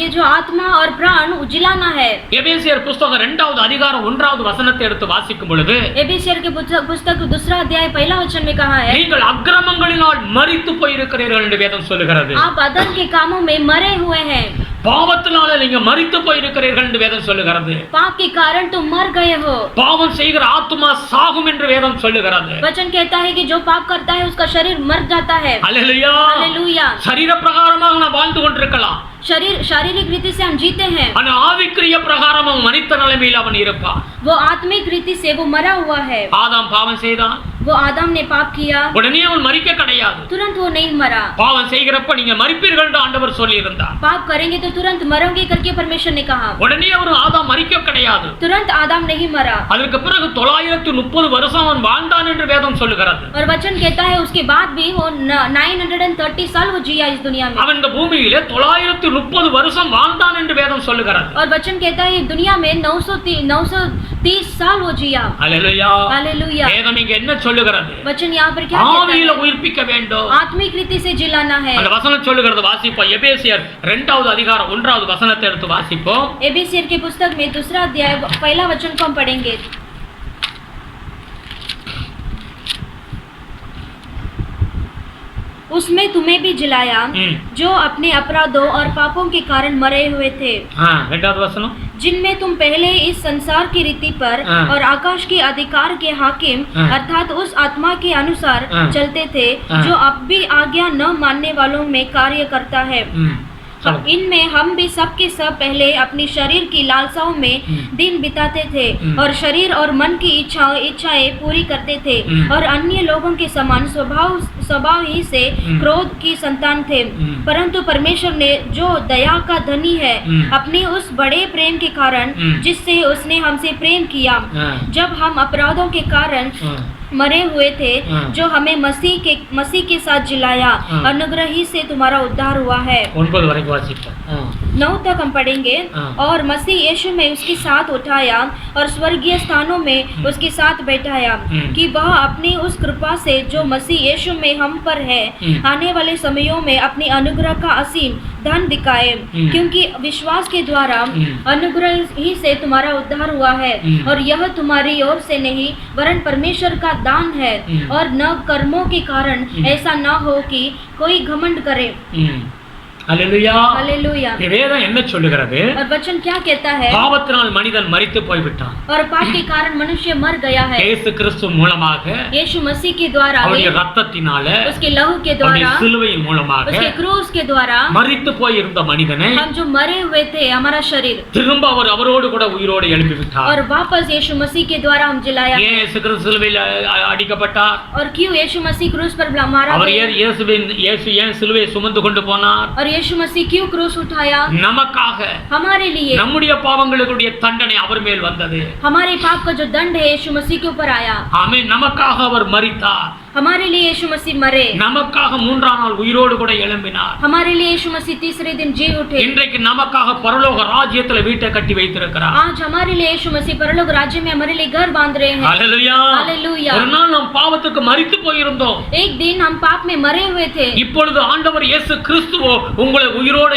ये जो आत्मा और प्राण जिलाना है। எபேசியர் புத்தகம் 2வது அதிகாரம் 1வது வசனத்தை எடுத்து வாசிக்கும் பொழுது एफेसियर के पुस्तक 2 अध्याय 1 वचन में कहा है நீங்கள் அக்கிரமங்களினால் மரித்து போயிருக்கிறீர்கள் என்று வேதம் சொல்லுகிறது. आप अधर्म के कामों में मरे हुए हैं। பாவத்தினால நீங்க மரித்து போயிருக்கிறீர்கள் என்று வேதம் சொல்லுகிறது. पाप के कारण तुम मर गए हो. பாவம் செய்கிற ஆத்துமா சாகும் என்று வேதம் சொல்லுகிறது. वचन कहता है कि जो पाप करता है उसका शरीर मर जाता है. அல்லேலூயா. हालेलुया. சரீர பிரகாரமாக நாம் வாழ்ந்து கொண்டிருக்கலாம். शरीर शारीरिक रीति से हम जीते हैं. ஆனா ஆவிக்குரிய பிரகாரம் மரித்த நிலைமையில் அவன் இருப்பான். वो आत्मिक रीति से वो मरा हुआ है. ஆதாம் பாவம் செய்தான். वो आदम ने पाप किया. உடனே அவன் மரிக்க கிடையாது. तुरंत वो नहीं मरा. பாவம் செய்கிறப்ப நீங்க மரிப்பீர்கள் என்று ஆண்டவர் சொல்லி இருந்தார். पाप करेंगे तो तुरंत मरोगे करके परमेश्वर ने कहा. உடனே அவர் ஆதாம் மரிக்க கிடையாது. तुरंत आदम नहीं मरा. அதற்கு பிறகு 930 வருஷம் அவன் வாழ்ந்தான் என்று வேதம் சொல்லுகிறது. और वचन कहता है उसके बाद भी वो 930 साल वो जिया इस दुनिया में. அவன் இந்த பூமியிலே 930 வருஷம் வாழ்ந்தான் என்று வேதம் சொல்லுகிறது. और वचन कहता है दुनिया में 930 साल वो जिया. हालेलुया. हालेलुया. வேதம் இங்க என்ன சொல்லுகிறது? वचन यहाँ पर क्या कहता ஆவியில है? உயிர்ப்பிக்க வேண்டும். आत्मिक रीति से जिलाना है. அந்த வசனம் சொல்லுகிறது வாசிப்போம். எபேசியர் 2வது அதிகாரம் 1வது வசனத்தை எடுத்து வாசிப்போம். एबीसीर की पुस्तक में 2रा अध्याय पहला वचन को हम पढ़ेंगे. उसमें तुम्हें भी जिलाया जो अपने अपराधों और पापों के कारण मरे हुए थे. हाँ, 2வது வசனம். जिनमें तुम पहले इस संसार की रीति पर और आकाश के अधिकार के हाकिम अर्थात उस आत्मा के अनुसार चलते थे जो अब भी आज्ञा न मानने वालों में कार्य करता है. इनमें हम भी सब के सब पहले अपनी शरीर की लालसाओं में दिन बिताते थे और शरीर और मन की इच्छाएं पूरी करते थे और अन्य लोगों के समान स्वभाव ही से क्रोध की संतान थे. परंतु परमेश्वर ने जो दया का धनी है अपने उस बड़े प्रेम के कारण जिससे उसने हमसे प्रेम किया जब हम अपराधों के कारण मरे हुए थे जो हमें मसीह के साथ जिलाया अनुग्रह ही से तुम्हारा उद्धार हुआ है. 9 வரைக்கும் வாசிப்போம். 9 तक हम पढ़ेंगे. और मसीह यीशु में उसके साथ उठाया और स्वर्गीय स्थानों में उसके साथ बैठाया कि वह अपनी उस कृपा से जो मसीह यीशु में हम पर है आने वाले समयों में अपनी अनुग्रह का असीम धन दिखाए. क्योंकि विश्वास के द्वारा अनुग्रह ही से तुम्हारा उद्धार हुआ है और यह तुम्हारी ओर से नहीं वरन परमेश्वर का दान है और न कर्मों के कारण ऐसा न हो कि कोई घमंड करे. அல்லேலூயா. हालेलुया. வேதம் என்ன சொல்லுகிறது? और वचन क्या कहता है? பாவத்தினால் மனிதன் மரித்து போய் விட்டான். और पाप के कारण मनुष्य मर गया है. இயேசு கிறிஸ்து மூலமாக यीशु मसीह के द्वारा அவருடைய இரத்தத்தினால उसके लहू के அவருடைய द्वारा சிலுவையின் மூலமாக उसके क्रूस के द्वारा மரித்து போய் இருந்த மனிதனை हम जो मरे हुए थे हमारा शरीर திரும்ப அவரோடு கூட உயிரோடு எழுப்பி விட்டார். और वापस यीशु मसीह के द्वारा हम जिलाया. ஏன் இயேசு கிறிஸ்து சிலுவையில் அடிக்கப்பட்டார்? और क्यों यीशु मसीह क्रूस पर मारा அவர் गया? இயேசு ஏன் சிலுவையை சுமந்து கொண்டு போனார்? और यीशु मसीह क्यों क्रूस उठाया? நமக்காக. हमारे लिए. நம்முடைய பாவங்களுடைய தண்டனை அவர் மேல் வந்தது. हमारे पाप का जो दंड है यीशु मसीह के ऊपर आया. ஆமென். நமக்காக அவர் மரித்தார். हमारे लिए यीशु मसीह मरे. நமக்காக 3ஆம் நாள் உயிரோடு கூட எழும்பினார். हमारे लिए यीशु मसीह तीसरे दिन जी उठे. இன்றைக்கு நமக்காக பரலோக ராஜ்யத்தில் வீட்டை கட்டி வைத்திருக்கிறார். आज हमारे लिए यीशु मसीह परलोक राज्य में हमारे लिए घर बांध रहे हैं. हालेलुया. हालेलुया. ஒரு நாள் நாம் பாவத்துக்கு மரித்து போயிருந்தோம். एक दिन हम पाप में मरे हुए थे. இப்பொழுது ஆண்டவர் இயேசு கிறிஸ்துவோ உங்களை உயிரோடு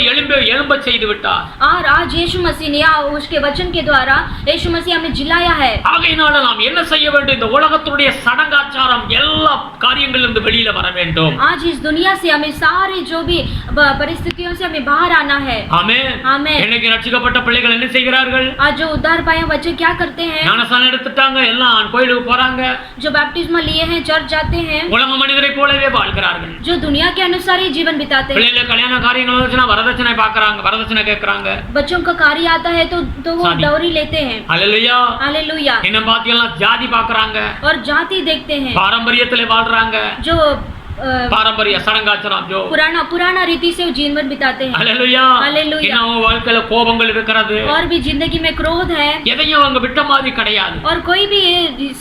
எழும்ப செய்து விட்டார். और आज यीशु मसीह ने उसके वचन के द्वारा यीशु मसीह हमें जिलाया है. ஆகையினால நாம் என்ன செய்ய வேண்டும்? இந்த உலகத்துடைய சடங்காச்சாரம் எல்லா காரியங்களிலிருந்து வெளியில வர வேண்டும். आज इस दुनिया से हमें सारे जो भी परिस्थितियों से हमें बाहर आना है. आमेन. आमेन. இன்னைக்கு ரட்சிக்கப்பட்ட பிள்ளைகள் என்ன செய்கிறார்கள்? आज जो उद्धार पाए बच्चे क्या करते हैं? ஞானஸ்நானம் எடுத்துட்டாங்க, எல்லாம் கோயிலுக்கு போறாங்க. जो बैप्टिज्म लिए हैं चर्च जाते हैं. உலக மனிதரை போலவே வாழ்கிறார்கள். जो दुनिया के अनुसार ही जीवन बिताते हैं. பிள்ளைகள் கல்யாண காரியங்கள் வந்துச்சுனா வரதட்சணை பார்க்கறாங்க, வரதட்சணை கேக்குறாங்க. बच्चों का कार्य आता है तो वो दौरी लेते हैं. हालेलुया. हालेलुया. இன்னும் பாத்தீங்கன்னா ஜாதி பார்க்கறாங்க. और जाति देखते हैं. பாரம்பரியத்திலே வாழ்றாங்க. जो பாரம்பரிய சடங்காச்சாரம் जो पुराना रीति से जीवन बिताते हैं. हालेलुया. हालेलुया. இன்னும் வாழ்க்கையில கோபங்கள் இருக்கிறது. और भी जिंदगी में क्रोध है. எதையும் அவங்க விட்ட மாதிரி கிடையாது. और कोई भी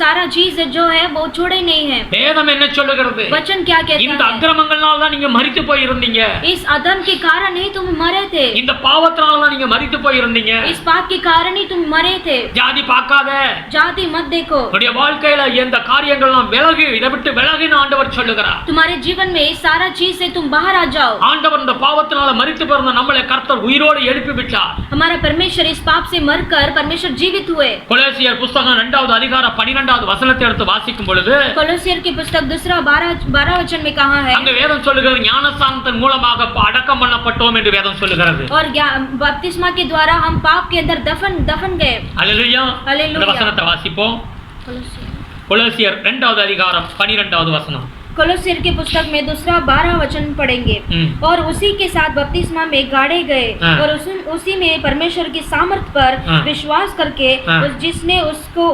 सारा चीज जो है वो छोड़े नहीं है. வேதம் என்ன சொல்லுகிறது? वचन क्या कहता है? இந்த அக்கிரமங்களால தான் நீங்க மரித்து போய் இருந்தீங்க. इस अधर्म के कारण ही तुम मरे थे. இந்த பாவத்தினால தான் நீங்க மரித்து போய் இருந்தீங்க. इस पाप के कारण ही तुम मरे थे. ஜாதி பார்க்காத. जाति मत देखो. உங்களுடைய வாழ்க்கையில இந்த காரியங்கள்லாம் விலகு, இத விட்டு விலகுன்னு ஆண்டவர் சொல்லுகிறார். हमारे जीवन में इस सारा चीज से तुम बाहर आ जाओ। ஆண்டவர் இந்த பாவத்தினால மரித்து பிறந்த நம்மளை கர்த்தர் உயிரோடு எழுப்பி விட்டார். हमारा परमेश्वर इस पाप से मरकर परमेश्वर जीवित हुए। கொலோசியர் புத்தகம் 2வது அதிகாரம் 12வது வசனத்தை எடுத்து வாசிக்கும் பொழுது कोलोसियर की पुस्तक 12 वचन में कहा है, அங்க வேதம் சொல்லுகிறது ஞானஸ்நானத்தின் மூலமாக அடக்கம் பண்ணப்பட்டோம் என்று வேதம் சொல்லுகிறது. और बपतिस्मा के द्वारा हम पाप के अंदर दफन गए। அல்லேலூயா. இந்த வசனத்தை வாசிப்போம். கொலோசியர் 2வது அதிகாரம் 12வது வசனம். कोलोसियर की पुस्तक में 12 वचन पढ़ेंगे। और उसी के साथ बपतिस्मा में गाड़े गए और उसी में परमेश्वर की सामर्थ पर विश्वास करके जिसने उसको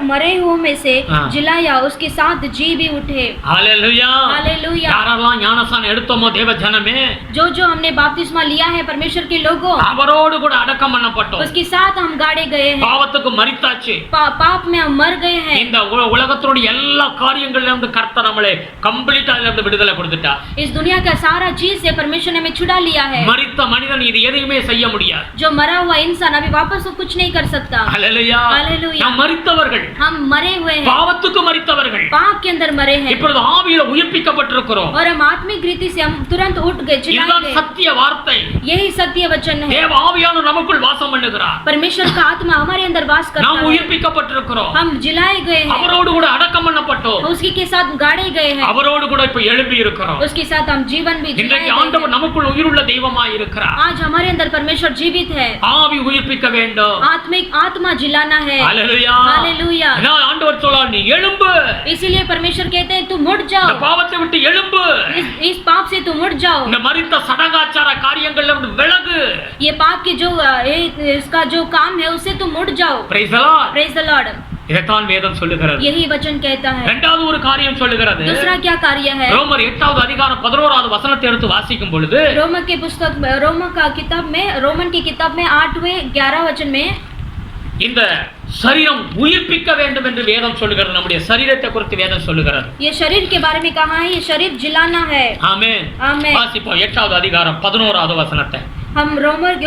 मरे हुए में से जिलाया उसके साथ जी भी उठे। हालेलुया. हालेलुया. யாரெல்லாம் ஞானஸ்நானம் எடுத்தோமோ தேவ ஜனமே, जो हमने बपतिस्मा लिया है परमेश्वर के लोगों, அவரோடு கூட அடக்கம் பண்ணப்பட்டோம். उसके साथ हम गाड़े गए हैं। பாவத்துக்கு மரித்தாச்சு. पाप में हम मर गए हैं। இந்த உலகத்தோட எல்லா காரியங்களிலும் இருந்து கர்த்தர் நம்மளை கம்ப்ளீட்டா இருந்து விடுதலை கொடுத்துட்டார். इस दुनिया का सारा चीज से परमेश्वर ने हमें छुड़ा लिया है। மரித்த மனிதன் இது எதையுமே செய்ய முடியாது. जो मरा हुआ इंसान अभी वापस वो कुछ नहीं कर सकता। हालेलुया. हालेलुया. நாம் மரித்தவர்கள், हम मरे हुए हैं, பாவத்துக்கு மரித்தவர்கள், पाप के अंदर मरे हैं। இப்பொழுது ஆவியில உயிர்ப்பிக்கப்பட்டிருக்கிறோம். और हम आत्मिक रीति से हम तुरंत उठ गए, जिलाए இதுதான் गए। சத்திய வார்த்தை. यही सत्य वचन है। தேவ ஆவியானவர் நமக்குள் வாசம் பண்ணுகிறார். परमेश्वर का आत्मा हमारे अंदर वास करता நாம் है। உயிர்ப்பிக்கப்பட்டிருக்கிறோம். हम जिलाए गए हैं, அவரோடு கூட அடக்கம் பண்ணப்பட்டோம். उसके के साथ गाड़े गए हैं, அவரோடு கூட இப்ப எழுப்பி இருக்கிறோம். उसके साथ हम जीवन भी जिलाए இன்றைக்கு गए ஆண்டவர் हैं। நமக்குள் உயிருள்ள தெய்வமாய் இருக்கிறார். आज हमारे अंदर परमेश्वर जीवित है। ஆவி உயிர்ப்பிக்க வேண்டும். आत्मिक आत्मा जिलाना है। हालेलुया. हालेलुया। நான் ஆண்டவர் சொல்றார், நீ எழும்பு. इसीलिए परमेश्वर कहते हैं तुम उठ இந்த जाओ, பாவத்தை விட்டு எழும்பு. इस पाप से तुम उठ जाओ। இந்த மரித்த சடங்காச்சார காரியங்கள்ல இருந்து விலகு. ये पाप की जो इसका जो काम है उससे तुम उठ जाओ। Praise the Lord. Praise the Lord. இதைத்தான் வேதம் சொல்லுகிறது. यही वचन कहता है। இரண்டாவது ஒரு காரியம் சொல்லுகிறது. दूसरा क्या कार्य है? ரோமர் 8வது அதிகாரம் 11வது வசனத்தை எடுத்து வாசிக்கும் பொழுது रोमन की पुस्तक में रोमन की किताब में 8वें 11 वचन में இந்த சரீரம் உயிர்ப்பிக்க வேண்டும் என்று வேதம் சொல்லுகிறது. நம்முடைய சரீரத்தை குறித்து வேதம் சொல்லுகிறது. ये शरीर के बारे में कहा है, ये शरीर जिलाना है। ஆமென். आमेन। வாசிப்போம் 8வது அதிகாரம் 11வது वचनத்தை. हम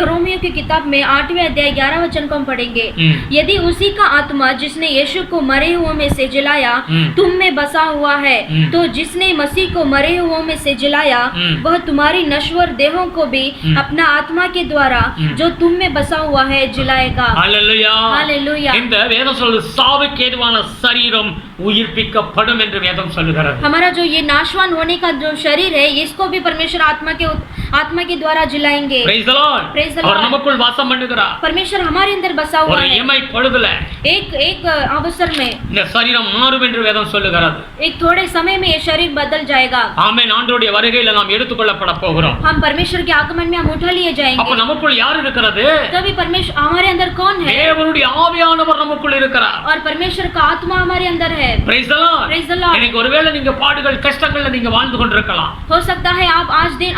रोमियो की किताब में 8वें अध्याय 11 वचन को हम पढ़ेंगे। यदि उसी का आत्मा जिसने यीशु को मरे हुओं में से जिलाया तुम में बसा हुआ है, तो जिसने मसीह को मरे हुओं में से जिलाया वह तुम्हारी नश्वर देहों को भी अपना आत्मा के द्वारा जो तुम में बसा हुआ है जिलाएगा। हालेलुया. हालेलुया। இந்த வேதம் சொல்லுது சாவுக்கு ஏதுவான சரீரம் உயிர்ப்பிக்கப்படும் என்று வேதம் சொல்லுகிறது. हमारा जो ये नाशवान होने का जो शरीर है इसको भी परमेश्वर आत्मा के द्वारा जिलाएंगे। Praise the Lord. Praise the our Lord. நமக்குள் வாசம் பண்ணுகிறார். परमेश्वर हमारे अंदर बसा हुआ ஒரு है। இமை பொழுதுல एक अवसर में இந்த சரீரம் மாறும் என்று வேதம் சொல்லுகிறது. एक थोड़े समय में ये शरीर बदल जाएगा। ஆமென். ஆண்டவருடைய வருகையில நாம் எடுத்துக்கொள்ளப்பட போகிறோம். हम परमेश्वर के आगमन में हम उठा लिए அப்ப जाएंगे। நமக்குள் யார் இருக்கிறது? तभी परमेश्वर हमारे अंदर कौन है? தேவனுடைய ஆவியானவர் நமக்குள் இருக்கிறார். और परमेश्वर का आत्मा हमारे अंदर है। Praise the Lord. Praise the Lord. இன்னைக்கு ஒருவேளை நீங்க பாடுகள் கஷ்டங்கள்ல நீங்க வாழ்ந்து கொண்டிருக்கலாம். हो सकता है आप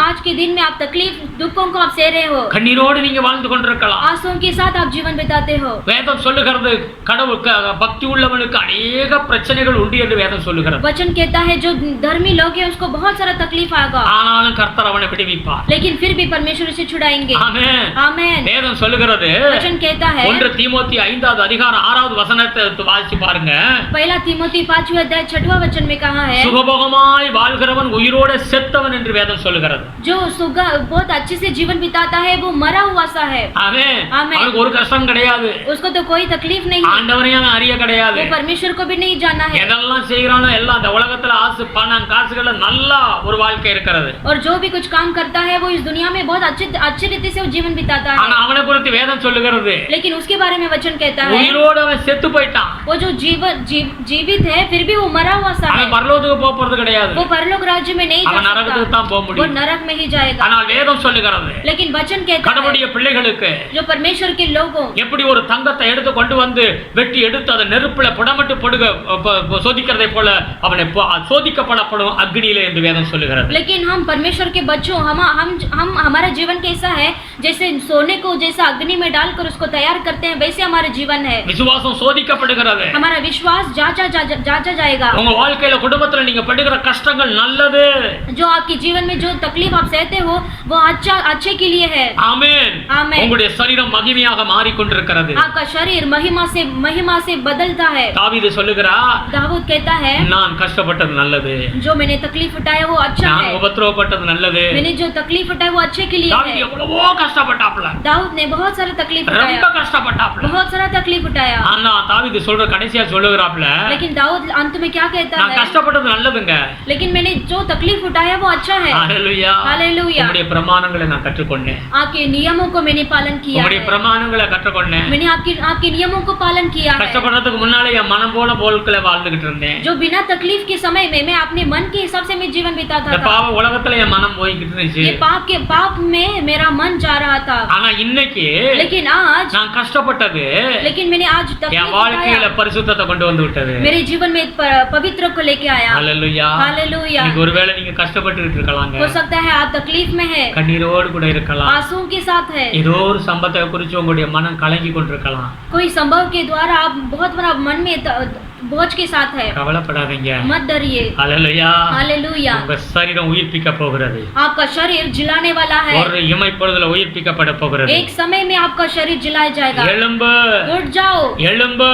आज के दिन में आप तकलीफ दुखों को आप सह रहे हो, கண்ணீரோடு நீங்க வாழ்ந்து கொண்டிருக்கலாம். आंसुओं के साथ आप जीवन बिताते हो। வேதம் சொல்லுகிறது கடவுள் பக்தி உள்ளவனுக்கு अनेक பிரச்சனைகள் உண்டு என்று வேதம் சொல்லுகிறது. वचन कहता है जो धर्मी लोग हैं उसको बहुत सारा तकलीफ आएगा, ஆனாலும் கர்த்தர் அவனை விடுவிப்பார். लेकिन फिर भी परमेश्वर उसे छुड़ाएंगे। ஆமென். आमेन। வேதம் சொல்லுகிறது वचन कहता है 1 தீமோத்தி 5வது அதிகாரம் 6வது வசனத்தை எடுத்து வாசிச்சு பாருங்க. पहला तीमोथी 5वें अध्याय 6वां वचन में कहा है சுகபோகமாய் வாழ்கிறவன் உயிரோட செத்தவன் என்று வேதம் சொல்லுகிறது. जो बहुत अच्छे से जीवन बिताता है वो मरा हुआ सा है। ஆமென். ஆமென். அவனுக்கு ஒரு கஷ்டம் கிடையாது. उसको तो कोई तकलीफ नहीं है, ஆண்டவரையும் அவன் அறிய கிடையாது. वो परमेश्वर को भी नहीं जाना है। எதெல்லாம் செய்யறானோ எல்லாம் இந்த உலகத்துல ஆசை பணம் காசுகள நல்லா ஒரு வாழ்க்கை இருக்கிறது. और जो भी कुछ काम करता है वो इस दुनिया में बहुत अच्छी रीति से वो जीवन बिताता है, ஆனா அவனை குறித்து வேதம் சொல்லுகிறது लेकिन उसके बारे में वचन कहता है உயிரோட அவன் செத்து போயிட்டான். वो जो जीवित है फिर भी वो मरा हुआ सा है, அவன் பரலோகத்துக்கு போக போறது கிடையாது. वो परलोक राज्य में नहीं அவன் जा நரகத்துக்கு सकता, தான் போக वो முடியும். नरक में ही जाएगा। ஆனால் வேதம் சொல்லுகிறது लेकिन वचन कहता है கடவுளுடைய பிள்ளைகளுக்கு जो परमेश्वर के लोगों எப்படி ஒரு தங்கத்தை எடுத்து கொண்டு வந்து வெட்டி எடுத்து அதை நெருப்புல புடமிட்டு படுக சோதிக்கிறதை போல அவனை சோதிக்கப்படப்படும் அக்னியிலே என்று வேதம் சொல்லுகிறது. लेकिन हम परमेश्वर के बच्चों हम हमारा जीवन कैसा है, जैसे सोने को जैसा अग्नि में डालकर उसको तैयार करते हैं वैसे हम हमारा जीवन है। விசுவாசம் சோதிக்கப்படுகிறது. हमारा विश्वास जांचा जाएगा। உங்க வாழ்க்கையில குடும்பத்துல நீங்க படுகிற கஷ்டங்கள் நல்லது. जो आपके जीवन में जो तकलीफ आप सहते हो वो अच्छे के लिए है। ஆமென். உங்களுடைய சரீரம் மகிமையாக மாறிக்கொண்டிருக்கிறது. आपका शरीर महिमा से बदलता है। தாவீது சொல்லுகிறார், दाऊद कहता है, நான் கஷ்டப்பட்டது நல்லது, जो मैंने तकलीफ उठाया वो अच्छा है, நான் உபத்திரவப்பட்டது நல்லது। मैंने जो तकलीफ उठाया वो अच्छे के लिए है। தாவீது எவ்வளவோ கஷ்டப்பட்டாப்ல, दाऊद ने बहुत सारा तकलीफ उठाया, ரொம்ப கஷ்டப்பட்டாப்ல। बहुत सारा तकलीफ उठाया। ஆனா தாவீது சொல்ற கடைசியா சொல்லுகிறாப்ல, लेकिन दाऊद अंत में क्या कहता நான் है, கஷ்டப்பட்டது நல்லதுங்க, लेकिन मैंने जो तकलीफ उठाया वो अच्छा है। Hallelujah, hallelujah. உம்முடைய பிரமாணங்களை நான் கற்றுக்கொண்டேன், आपके नियमों को मैंने पालन किया உம்முடைய है, பிரமாணங்களை கற்றுக்கொண்டேன்। मैंने आपके नियमों को पालन किया है। கஷ்டப்படுறதுக்கு முன்னாலே என் மனம் போல போல்களை வாழ்ந்துகிட்டு இருந்தேன், जो बिना तकलीफ के समय में मैं अपने मन के हिसाब से मैं जीवन बिताता இந்த था। பாவ உலகத்துல என் மனம் போய்கிட்டு இருந்துச்சு, ये पाप में मेरा मन जा रहा था। ஆனா இன்னைக்கு लेकिन आज நான் கஷ்டப்பட்டது लेकिन मैंने आज तकलीफ என் வாழ்க்கையில பரிசுத்தத்தை கொண்டு வந்து விட்டது। मेरे जीवन में पवित्र को लेके आया। Hallelujah, hallelujah. இன்னைக்கு ஒருவேளை நீங்க கஷ்டப்பட்டுட்டு இருக்கலாங்க, हो सकता है आप तकलीफ में है, கண்ணீரோடு கூட இருக்கலாம், आंसुओं के साथ है, ஏதோ ஒரு சம்பவத்தை குறித்து உங்களுடைய மனம் கலங்கி கொண்டிருக்கலாம், कोई संभव के द्वारा आप बहुत बड़ा मन में बोझ के साथ है। கவலைப்படாதீங்க, मत डरिए। Hallelujah, hallelujah. உங்க சரீரம் உயிர்ப்பிக்க போகிறது, आपका शरीर जिलाने वाला है, ஒரு இமைப்பொழுதுல உயிர்ப்பிக்கப்பட போகிறது। एक समय में आपका शरीर जिलाया जाएगा। எழும்பு, उठ जाओ, எழும்பு,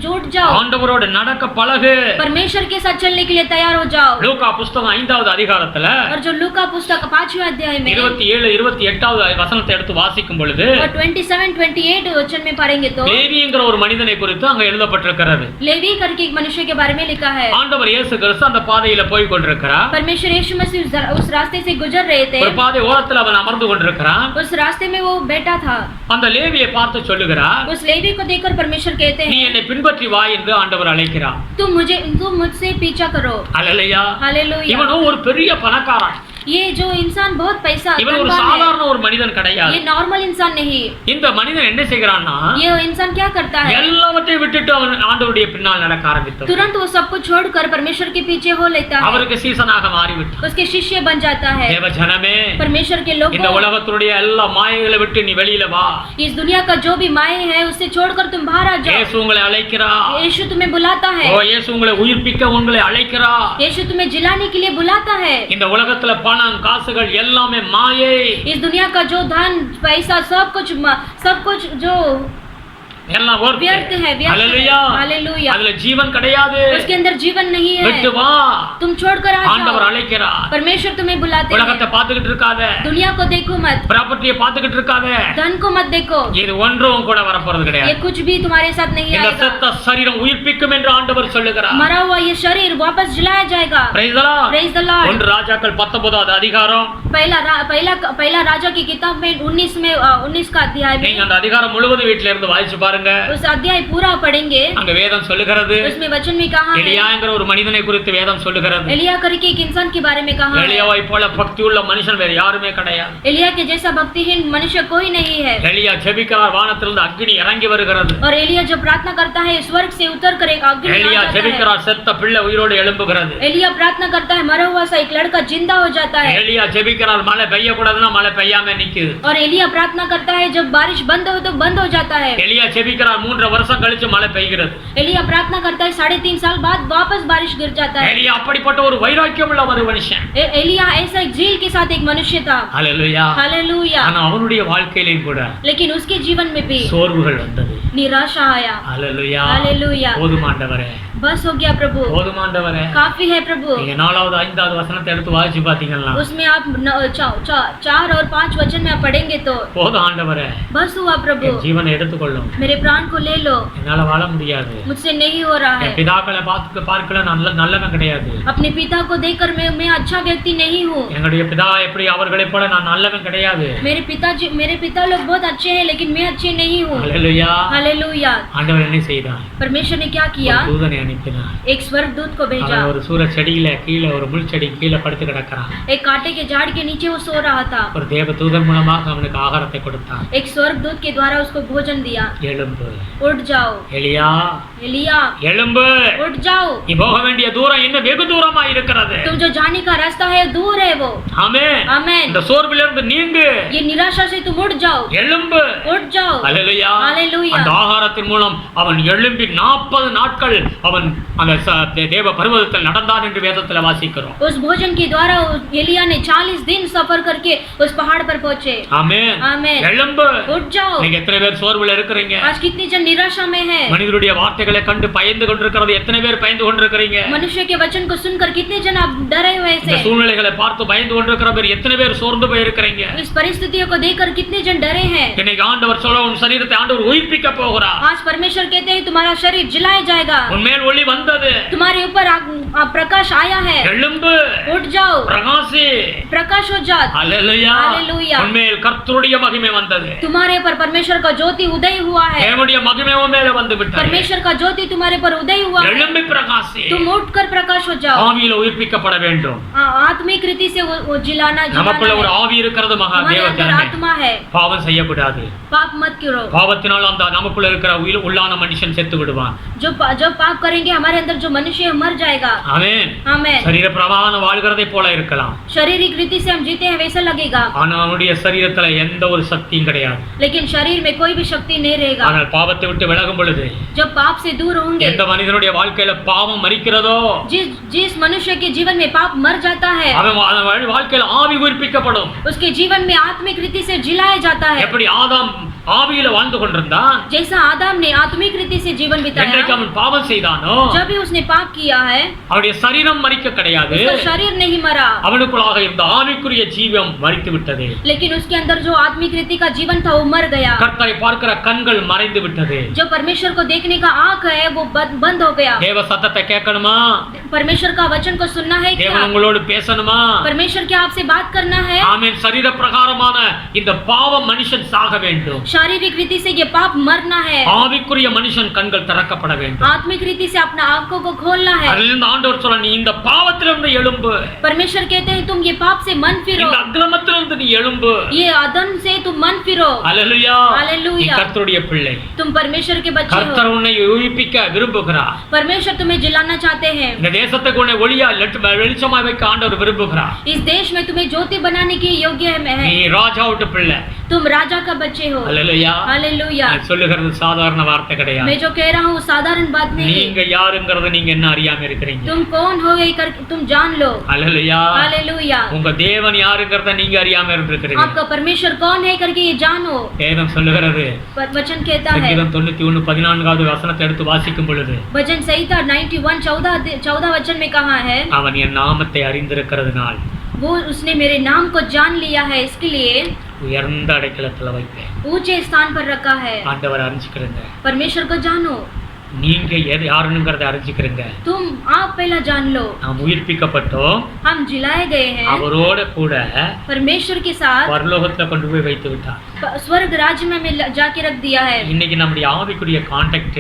जुट जाओ, ஆண்டவரோடு நடக்க பழகு, परमेश्वर के साथ चलने के लिए तैयार हो जाओ। லூக்கா புத்தகம் 5வது அதிகாரத்துல और जो लूका पुस्तक 5वें अध्याय में 27 28வது வசனத்தை எடுத்து வாசிக்கும் பொழுது और 27-28 वचन में पढ़ेंगे तो லேவிங்கிற ஒரு மனிதனை குறித்து அங்க எழுதப்பட்டிருக்கிறது। लेवी करके एक मनुष्य के बारे में लिखा है। ஆண்டவர் இயேசு கிறிஸ்து அந்த பாதையில போய் கொண்டிருக்கிறார், परमेश्वर यीशु मसीह उस रास्ते से गुजर रहे थे, ஒரு பாதை ஓரத்துல அவன் अमர்ந்து கொண்டிருக்கிறான், उस रास्ते में वो बैठा था। அந்த லேவியை பார்த்து சொல்லுகிறார், उस लेवी को देखकर परमेश्वर कहते நீ हैं, என்னை பின்பற்றி வா என்று ஆண்டவர் அழைக்கிறார்। तुम मुझसे पीछा करो। அல்லேலூயா, हालेलुया। இவனும் ஒரு பெரிய பணக்காரன், ये जो इंसान बहुत पैसा இவன் ஒரு धनवान சாதாரண है, ஒரு மனிதன் கிடையாது। ये नॉर्मल इंसान नहीं। இந்த மனிதன் என்ன செய்கிறான்னா, ये इंसान क्या करता है, எல்லாவற்றையும் விட்டுட்டு அவன் ஆண்டவருடைய பின்னால் நடக்க ஆரம்பித்தான், तुरंत वो सब कुछ छोड़कर परमेश्वर के पीछे हो लेता है, அவருக்கு சீசனாக மாறிவிட்டான்। उसके शिष्य बन जाता है। தேவ ஜனமே, परमेश्वर के இந்த लोगों, உலகத்துடைய எல்லா மாயைகளை விட்டு நீ வெளியில வா, इस दुनिया का जो भी माये है उससे छोड़कर तुम बाहर आ जाओ। இயேசு உங்களை அழைக்கிறார், यीशु तुम्हें बुलाता है, ஓ இயேசு உங்களை உயிர்ப்பிக்க உங்களை அழைக்கிறார்। यीशु तुम्हें जिलाने के लिए बुलाता है। இந்த உலகத்துல பணம் காசுகள் எல்லாமே மாயை, इस दुनिया का जो धन पैसा सब कुछ जो எல்லாம் व्यर्थ है, व्यर्थ है। Hallelujah, hallelujah. அதுல ஜீவன் கிடையாது, उसके अंदर जीवन नहीं है। விட்டு வா, तुम छोड़कर आ ஆண்டவர் जाओ, அழைக்கிறார்। परमेश्वर तुम्हें बुलाते உலகத்தை हैं। பார்த்துக்கிட்டு இருக்காத, दुनिया को देखो मत, ப்ராப்பர்ட்டியை பார்த்துக்கிட்டு இருக்காத, धन को मत देखो, இது ஒன்றும் கூட வரப்போறது ये கிடையாது। कुछ भी तुम्हारे साथ नहीं இந்த आएगा। செத்த சரீரம் உயிர்ப்பிக்கும் என்று ஆண்டவர் சொல்லுகிறார்। मरा हुआ ये शरीर वापस जिलाया जाएगा। Praise the Lord. Praise the Lord। 1 ராஜாக்கள் 19வது அதிகாரம், पहला राजा की किताब में 19 का अध्याय நீங்க में அந்த அதிகாரம் முழுவதும் வீட்ல இருந்து வாசிச்சு பாருங்க, उस अध्याय पूरा पढ़ेंगे। அங்க வேதம் சொல்லுகிறது, उसमें वचन में कहा है, எலியாங்கிற ஒரு மனிதனை குறித்து வேதம் சொல்லுகிறது, एलिया करके एक इंसान के बारे में कहा है। எலியாவை போல பக்தி உள்ள மனுஷன் வேற யாருமே கிடையாது। एलिया के जैसा भक्तिहीन मनुष्य कोई नहीं है। எலியா ஜெபிக்கிறார், வானத்திலிருந்து அக்கினி இறங்கி வருகிறது। और एलिया जब प्रार्थना करता है स्वर्ग से उतर कर एक अग्नि आ எலியா जाता है। ஜெபிக்கிறார், செத்த பிள்ளை உயிரோடு எழும்புகிறது। एलिया प्रार्थना करता है, मरा हुआ सा एक लड़का जिंदा हो जाता है। எலியா ஜெபிக்கிறார், மழை பெய்ய கூடாதுன்னா மழை பெய்யாம நிக்குது। और एलिया प्रार्थना करता है, जब बारिश बंद हो तो बंद हो जाता है। எலியா ஜெபிக்கிறார், 3 வருஷம் கழிச்சு மழை பெய்கிறது। एलिया प्रार्थना करता है, 3.5 साल बाद वापस बारिश गिर जाता है। எலியா அப்படிப்பட்ட ஒரு வைராக்கியம் உள்ள ஒரு மனுஷன்। एलिया ऐसा एक झील के साथ एक मनुष्य था। ஹalleluya। हालेलुया। ஆனா அவனுடைய வாழ்க்கையிலும் கூட लेकिन उसके जीवन में भी சோர்வுகள் வந்தது। निराशा आया। ஹalleluya। हालेलुया। போதுமாண்டவரே, बस हो गया प्रभु, போதுமாண்டவரே, काफी है प्रभु। நீங்க 4வது 5வது வசனத்தை எடுத்து வாசிச்சு பாத்தீங்கன்னா, उसमें आप 4 और 5 वचन में आप पढ़ेंगे तो போதும் ஆண்டவரே, बस हुआ प्रभु, என் ஜீவனை எடுத்துக்கொள்ளும், मेरे प्राण को ले लो, என்னால வாழ முடியாது, मुझसे नहीं हो रहा என் है। பிதாக்களை பார்க்கல நல்லவன் கிடையாது, अपने पिता को देखकर मैं अच्छा व्यक्ति नहीं हूँ। எங்களுடைய பிதா எப்படி அவர்களை போல நான் நல்லவன் கிடையாது। मेरे पिता लोग बहुत अच्छे हैं लेकिन मैं अच्छे नहीं हूँ। ஹalleluya। हालेलुया। ஆண்டவர் என்ன செய்தார்? परमेश्वर ने क्या किया? ஒரு தூதனை அனுப்பினார்। एक स्वर्गदूत को भेजा। அவன் ஒரு சூர செடியில கீழே ஒரு முள் செடி கீழே படுத்து கிடக்கிறான்। एक कांटे के झाड़ के नीचे वो सो रहा था। ஒரு தேவ தூதன் மூலமாக அவனுக்கு ஆகாரத்தை கொடுத்தான்। एक स्वर्गदूत के द्वारा उसको भोजन दिया। எழும்பு, उठ जाओ எலியா, एलिया எழும்பு, उठ जाओ, நீ போக வேண்டிய தூரம் இன்னும் வெகு தூரமா இருக்கிறது. तुम जो जाने का रास्ता है दूर है वो। ஆமென். आमेन। இந்த சோர்விலிருந்து நீங்கு, ये निराशा से तुम उठ जाओ, எழும்பு, उठ जाओ। அல்லேலூயா. हालेलुया। அந்த ஆகாரத்தின் மூலம் அவன் எழும்பி 40 நாட்கள் அவன் அந்த தேவ பர்வதத்தில் நடந்தான் என்று வேதத்தில் வாசிக்கிறோம். उस भोजन के द्वारा एलिया ने 40 दिन सफर करके उस पहाड़ पर पहुंचे। ஆமென். आमेन। எழும்பு, उठ जाओ। நீங்க எத்தனை பேர் சோர்வுல இருக்கிறீங்க? आज कितने जन निराशा में हैं? மனிதருடைய வார்த்தைகளை கண்டு பயந்து கொண்டிருக்கிறது எத்தனை பேர் பயந்து கொண்டிருக்கிறீங்க? मनुष्य के वचन को सुनकर कितने जन आप डरे हुए இந்த हैं? சூழ்நிலைகளை பார்த்து பயந்து கொண்டிருக்கிற பேர் எத்தனை பேர் சோர்ந்து போய் இருக்கிறீங்க? इस परिस्थितियों को देखकर कितने जन डरे हैं? இன்னைக்கு ஆண்டவர் சொல்ல உன் சரீரத்தை ஆண்டவர் உயிர்ப்பிக்க போகிறார். आज परमेश्वर कहते हैं तुम्हारा शरीर जिलाया जाएगा, உன்மேல் ஒளி வந்தது, तुम्हारे ऊपर प्रकाश आया है। எழும்பு, उठ जाओ, பிரகாசி, प्रकाश हो जात। அல்லேலூயா. हालेलुया। உன்மேல் கர்த்தருடைய மகிமை வந்தது, तुम्हारे पर परमेश्वर का ज्योति उदय हुआ है। தேவனுடைய மகிமை உன் மேல வந்து விட்டது. परमेश्वर का ज्योति तुम्हारे पर उदय हुआ है। எழும்பி பிரகாசி, तुम उठकर प्रकाश हो जाओ। ஆவியில உயிர்ப்பிக்கப்பட வேண்டும். आत्मिक रीति से वो जिलाना நமக்குள்ள ஒரு है। ஆவி இருக்கிறது மகா हमारे தேவ अंदर ஜனமே. आत्मा है, பாவம் செய்யக்கூடாது. पाप मत करो। பாவத்தினால் அந்த நமக்குள்ள இருக்கிற உள்ளான மனுஷன் செத்து விடுவான். जो पाप करेंगे हमारे अंदर जो मनुष्य है मर जाएगा। ஆமென். आमेन। சரீர பிரமாண வாழ்கிறதை போல இருக்கலாம், शारीरिक रीति से हम जीते हैं वैसा लगेगा, ஆனா அவனுடைய சரீரத்துல எந்த ஒரு சக்தியும் கிடையாது. लेकिन शरीर में कोई भी शक्ति नहीं रहेगा। ஆனால் பாவத்தை விட்டு விலகும் பொழுது जब पाप से दूर होंगे, எந்த மனிதனுடைய வாழ்க்கையில பாவம் மரிக்கிறதோ जिस मनुष्य के जीवन में पाप मर जाता है, அவன் வாழ்க்கையில ஆவி உயிர்ப்பிக்கப்படும். उसके जीवन में आत्मिक रीति से जिलाया जाता है। எப்படி ஆதாம் ஆவியில வாழ்ந்து கொண்டிருந்தான், जैसा आदम ने आत्मिक रीति से जीवन बिताया, என்றைக்கு அவன் பாவம் செய்தானோ जब भी उसने पाप किया है அவனுடைய சரீரம் மரிக்க கிடையாது, उसका शरीर नहीं मरा, அவனுக்குள்ளாக இருந்த ஆவிக்குரிய ஜீவம் மரித்து விட்டது. लेकिन उसके अंदर जो आत्मिक रीति का जीवन था वो मर गया। கர்த்தரை பார்க்கிற கண்கள் மறைந்து விட்டது. जो परमेश्वर को देखने का आंख है वो बंद हो गया। தேவ சத்தத்தை கேட்கணுமா? परमेश्वर का वचन को सुनना है क्या? தேவன் உங்களோடு பேசணுமா? परमेश्वर क्या आपसे बात करना है? ஆமென். சரீர பிரகாரமான இந்த பாவ மனுஷன் சாக வேண்டும், शारीरिक रीति से ये पाप मरना है, ஆவிக்குரிய மனுஷன் கண்கள் திறக்கப்பட வேண்டும். आत्मिक रीति से अपना आंखों को खोलना है। அதிலிருந்து ஆண்டவர் சொல்ல நீ இந்த பாவத்திலிருந்து எழும்பு, परमेश्वर कहते हैं तुम ये पाप से मन फिरो, இந்த அக்கிரமத்திலிருந்து நீ எழும்பு. ये अदम से तुम मन फिरो। அல்லேலூயா. हालेलुया। நீ கர்த்தருடைய பிள்ளை, तुम परमेश्वर के बच्चे கர்த்தர் हो, உன்னை உயிர்ப்பிக்க விரும்புகிறார். परमेश्वर तुम्हें जिलाना चाहते हैं। இந்த தேசத்துக்கு உன்னை ஒளியா வெளிச்சமாய் வைக்க ஆண்டவர் விரும்புகிறார். इस देश में तुम्हें ज्योति बनाने की योग्य है। நீ ராஜாவுடைய பிள்ளை, तुम राजा का बच्चे हो। அல்லேலூயா. हालेलुया। நான் சொல்லுகிறது சாதாரண வார்த்தை கிடையாது. मैं जो कह रहा हूँ साधारण बात नहीं है। நீங்க யாருங்கறத நீங்க என்ன அறியாம இருக்கிறீங்க. तुम कौन हो ये कर तुम जान लो। அல்லேலூயா. हालेलुया। உங்க தேவன் யாருங்கறத நீங்க அறியாம இருந்திருக்கிறீங்க. आपका परमेश्वर कौन है करके ये जानो। வேதம் சொல்லுகிறது, वचन कहता है, சங்கீதம் 91:14வது வசனத்தை எடுத்து வாசிக்கும் பொழுது भजन संहिता 91:14 वचन में कहा है, அவன் என் நாமத்தை அறிந்திருக்கிறதுனால் वो उसने मेरे नाम को जान लिया है, इसके लिए உயர்ந்த அடைக்கலத்துல வைப்பேன். ऊंचे स्थान पर रखा है। ஆண்டவர் அறிஞ்சுக்கிறங்க. परमेश्वर को जानो। நீங்க யாருங்கிறத அறிஞ்சுக்கிறங்க. तुम आप पहला जान लो। நாம் உயிர்ப்பிக்கப்பட்டோம், हम जिलाए गए हैं, அவரோட கூட परमेश्वर के साथ பரலோகத்துல கொண்டு போய் வைத்து விட்டார். स्वर्ग राज्य में हमें जाके रख दिया है। இன்னைக்கு நம்முடைய ஆவிக்குரிய கான்டாக்ட்,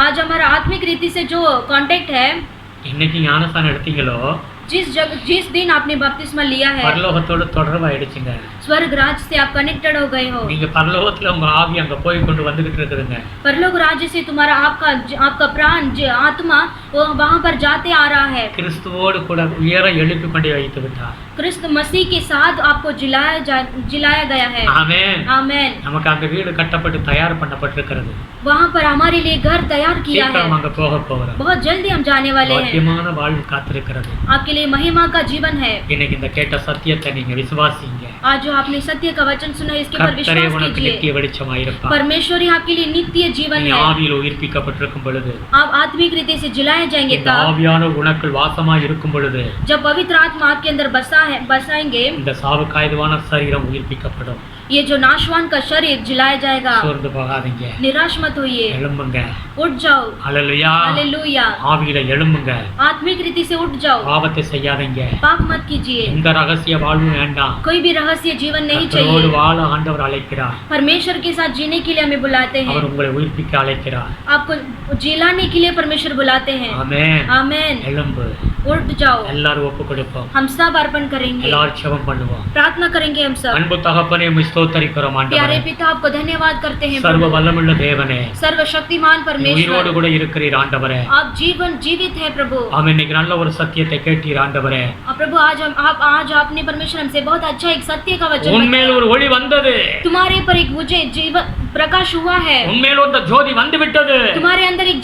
आज हमारा आत्मिक रीति से जो कांटेक्ट है, இன்னைக்கு ஞானஸ்தானம் எடுத்தீங்களோ जिस दिन आपने बपतिस्मा लिया है, பரலோகத்தோட தொடர்பாயிடுச்சுங்க. स्वर्ग राज्य से आप कनेक्टेड हो गए हो। நீங்க பரலோகத்துல உங்க ஆவி அங்க போய் கொண்டு வந்துகிட்டு இருக்குதுங்க. परलोक राज्य से तुम्हारा आपका प्राण आत्मा वो वहाँ पर जाते आ रहा है। கிறிஸ்துவோடு கூட உயர எழுப்பி கொண்டே வைத்து விட்டார். क्रिस्त मसीह के साथ आपको जिलाया गया है। ஆமென். आमेन। நமக்கு அங்க வீடு கட்டப்பட்டு தயார் பண்ணப்பட்டிருக்கிறது. वहाँ पर हमारे लिए घर तैयार किया है। சீக்கிரம் அங்க போக போறோம். बहुत जल्दी हम जाने वाले हैं। பாக்கியமான வாழ்வு காத்திருக்கிறது. आपके लिए महिमा का जीवन है। இன்னைக்கு இந்த கேட்ட சத்தியத்தை நீங்க விசுவாசிங்க. आज जो आपने सत्य का वचन सुना है, इसके पर கர்த்தரே विश्वास உனக்கு कीजिए। நித்திய வெளிச்சமாயிருப்பார். परमेश्वर ही आपके लिए नित्य जीवन நீ है। ஆவியில் உயிர்ப்பிக்கப்பட்டிருக்கும் பொழுது, आप आत्मिक रीति से जिलाए जाएंगे இந்த तब, ஆவியான உனக்குள் வாசமாய் இருக்கும் பொழுது, जब पवित्र आत्मा आपके अंदर बसाएंगे, இந்த சாவுக்காயுதவான சரீரம் உயிர்ப்பிக்கப்படும். ये जो नाशवान का शरीर जिलाया जाएगा। சோர்ந்து போகாதீங்க, निराश मत होइए, எழும்புங்க. उठ जाओ। அல்லேலூயா. हालेलुया। ஆவியில எழும்புங்க. आत्मिक रीति से उठ जाओ, பாவத்தை செய்யாதீங்க. पाप मत कीजिए, எந்த ரகசிய வாழ்வும் வேண்டாம். कोई भी रहस्य जीवन नहीं கர்த்தரோடு चाहिए। வாழ ஆண்டவர் அழைக்கிறார். परमेश्वर के साथ जीने के लिए हमें बुलाते हैं। அவர் உங்களை உயிர்ப்பிக்க அழைக்கிறார். आपको जिलाने के लिए परमेश्वर बुलाते हैं। ஆமென். आमेन। எழும்பு. उठ जाओ। எல்லாரும் ஒப்பு கொடுப்போம். हम सब अर्पण करेंगे, எல்லாரும் ஜெபம் பண்ணுவோம். प्रार्थना करेंगे हम सब। அன்பு தகப்பனே உம்மை ஸ்தோத்திரிக்கிறோம் प्यारे ஆண்டவரே. पिता आपको धन्यवाद करते हैं சர்வ प्रभु। வல்லமையுள்ள தேவனே, सर्वशक्तिमान உயிரோடு परमेश्वर கூட இருக்கிறீர் ஆண்டவரே. आप जीवित है प्रभु। ஆமென். இன்னைக்கு நல்ல ஒரு சத்தியத்தை கேட்டீர் ஆண்டவரே. प्रभु आज आपने परमेश्वर हमसे बहुत अच्छा एक सत्य का वचन உன்மேல் ஒரு ஒளி வந்தது, तुम्हारे पर एक मुझे जीवन प्रकाश हुआ है, உன்மேல் ஒரு ஜோதி வந்து விட்டது. तुम्हारे अंदर एक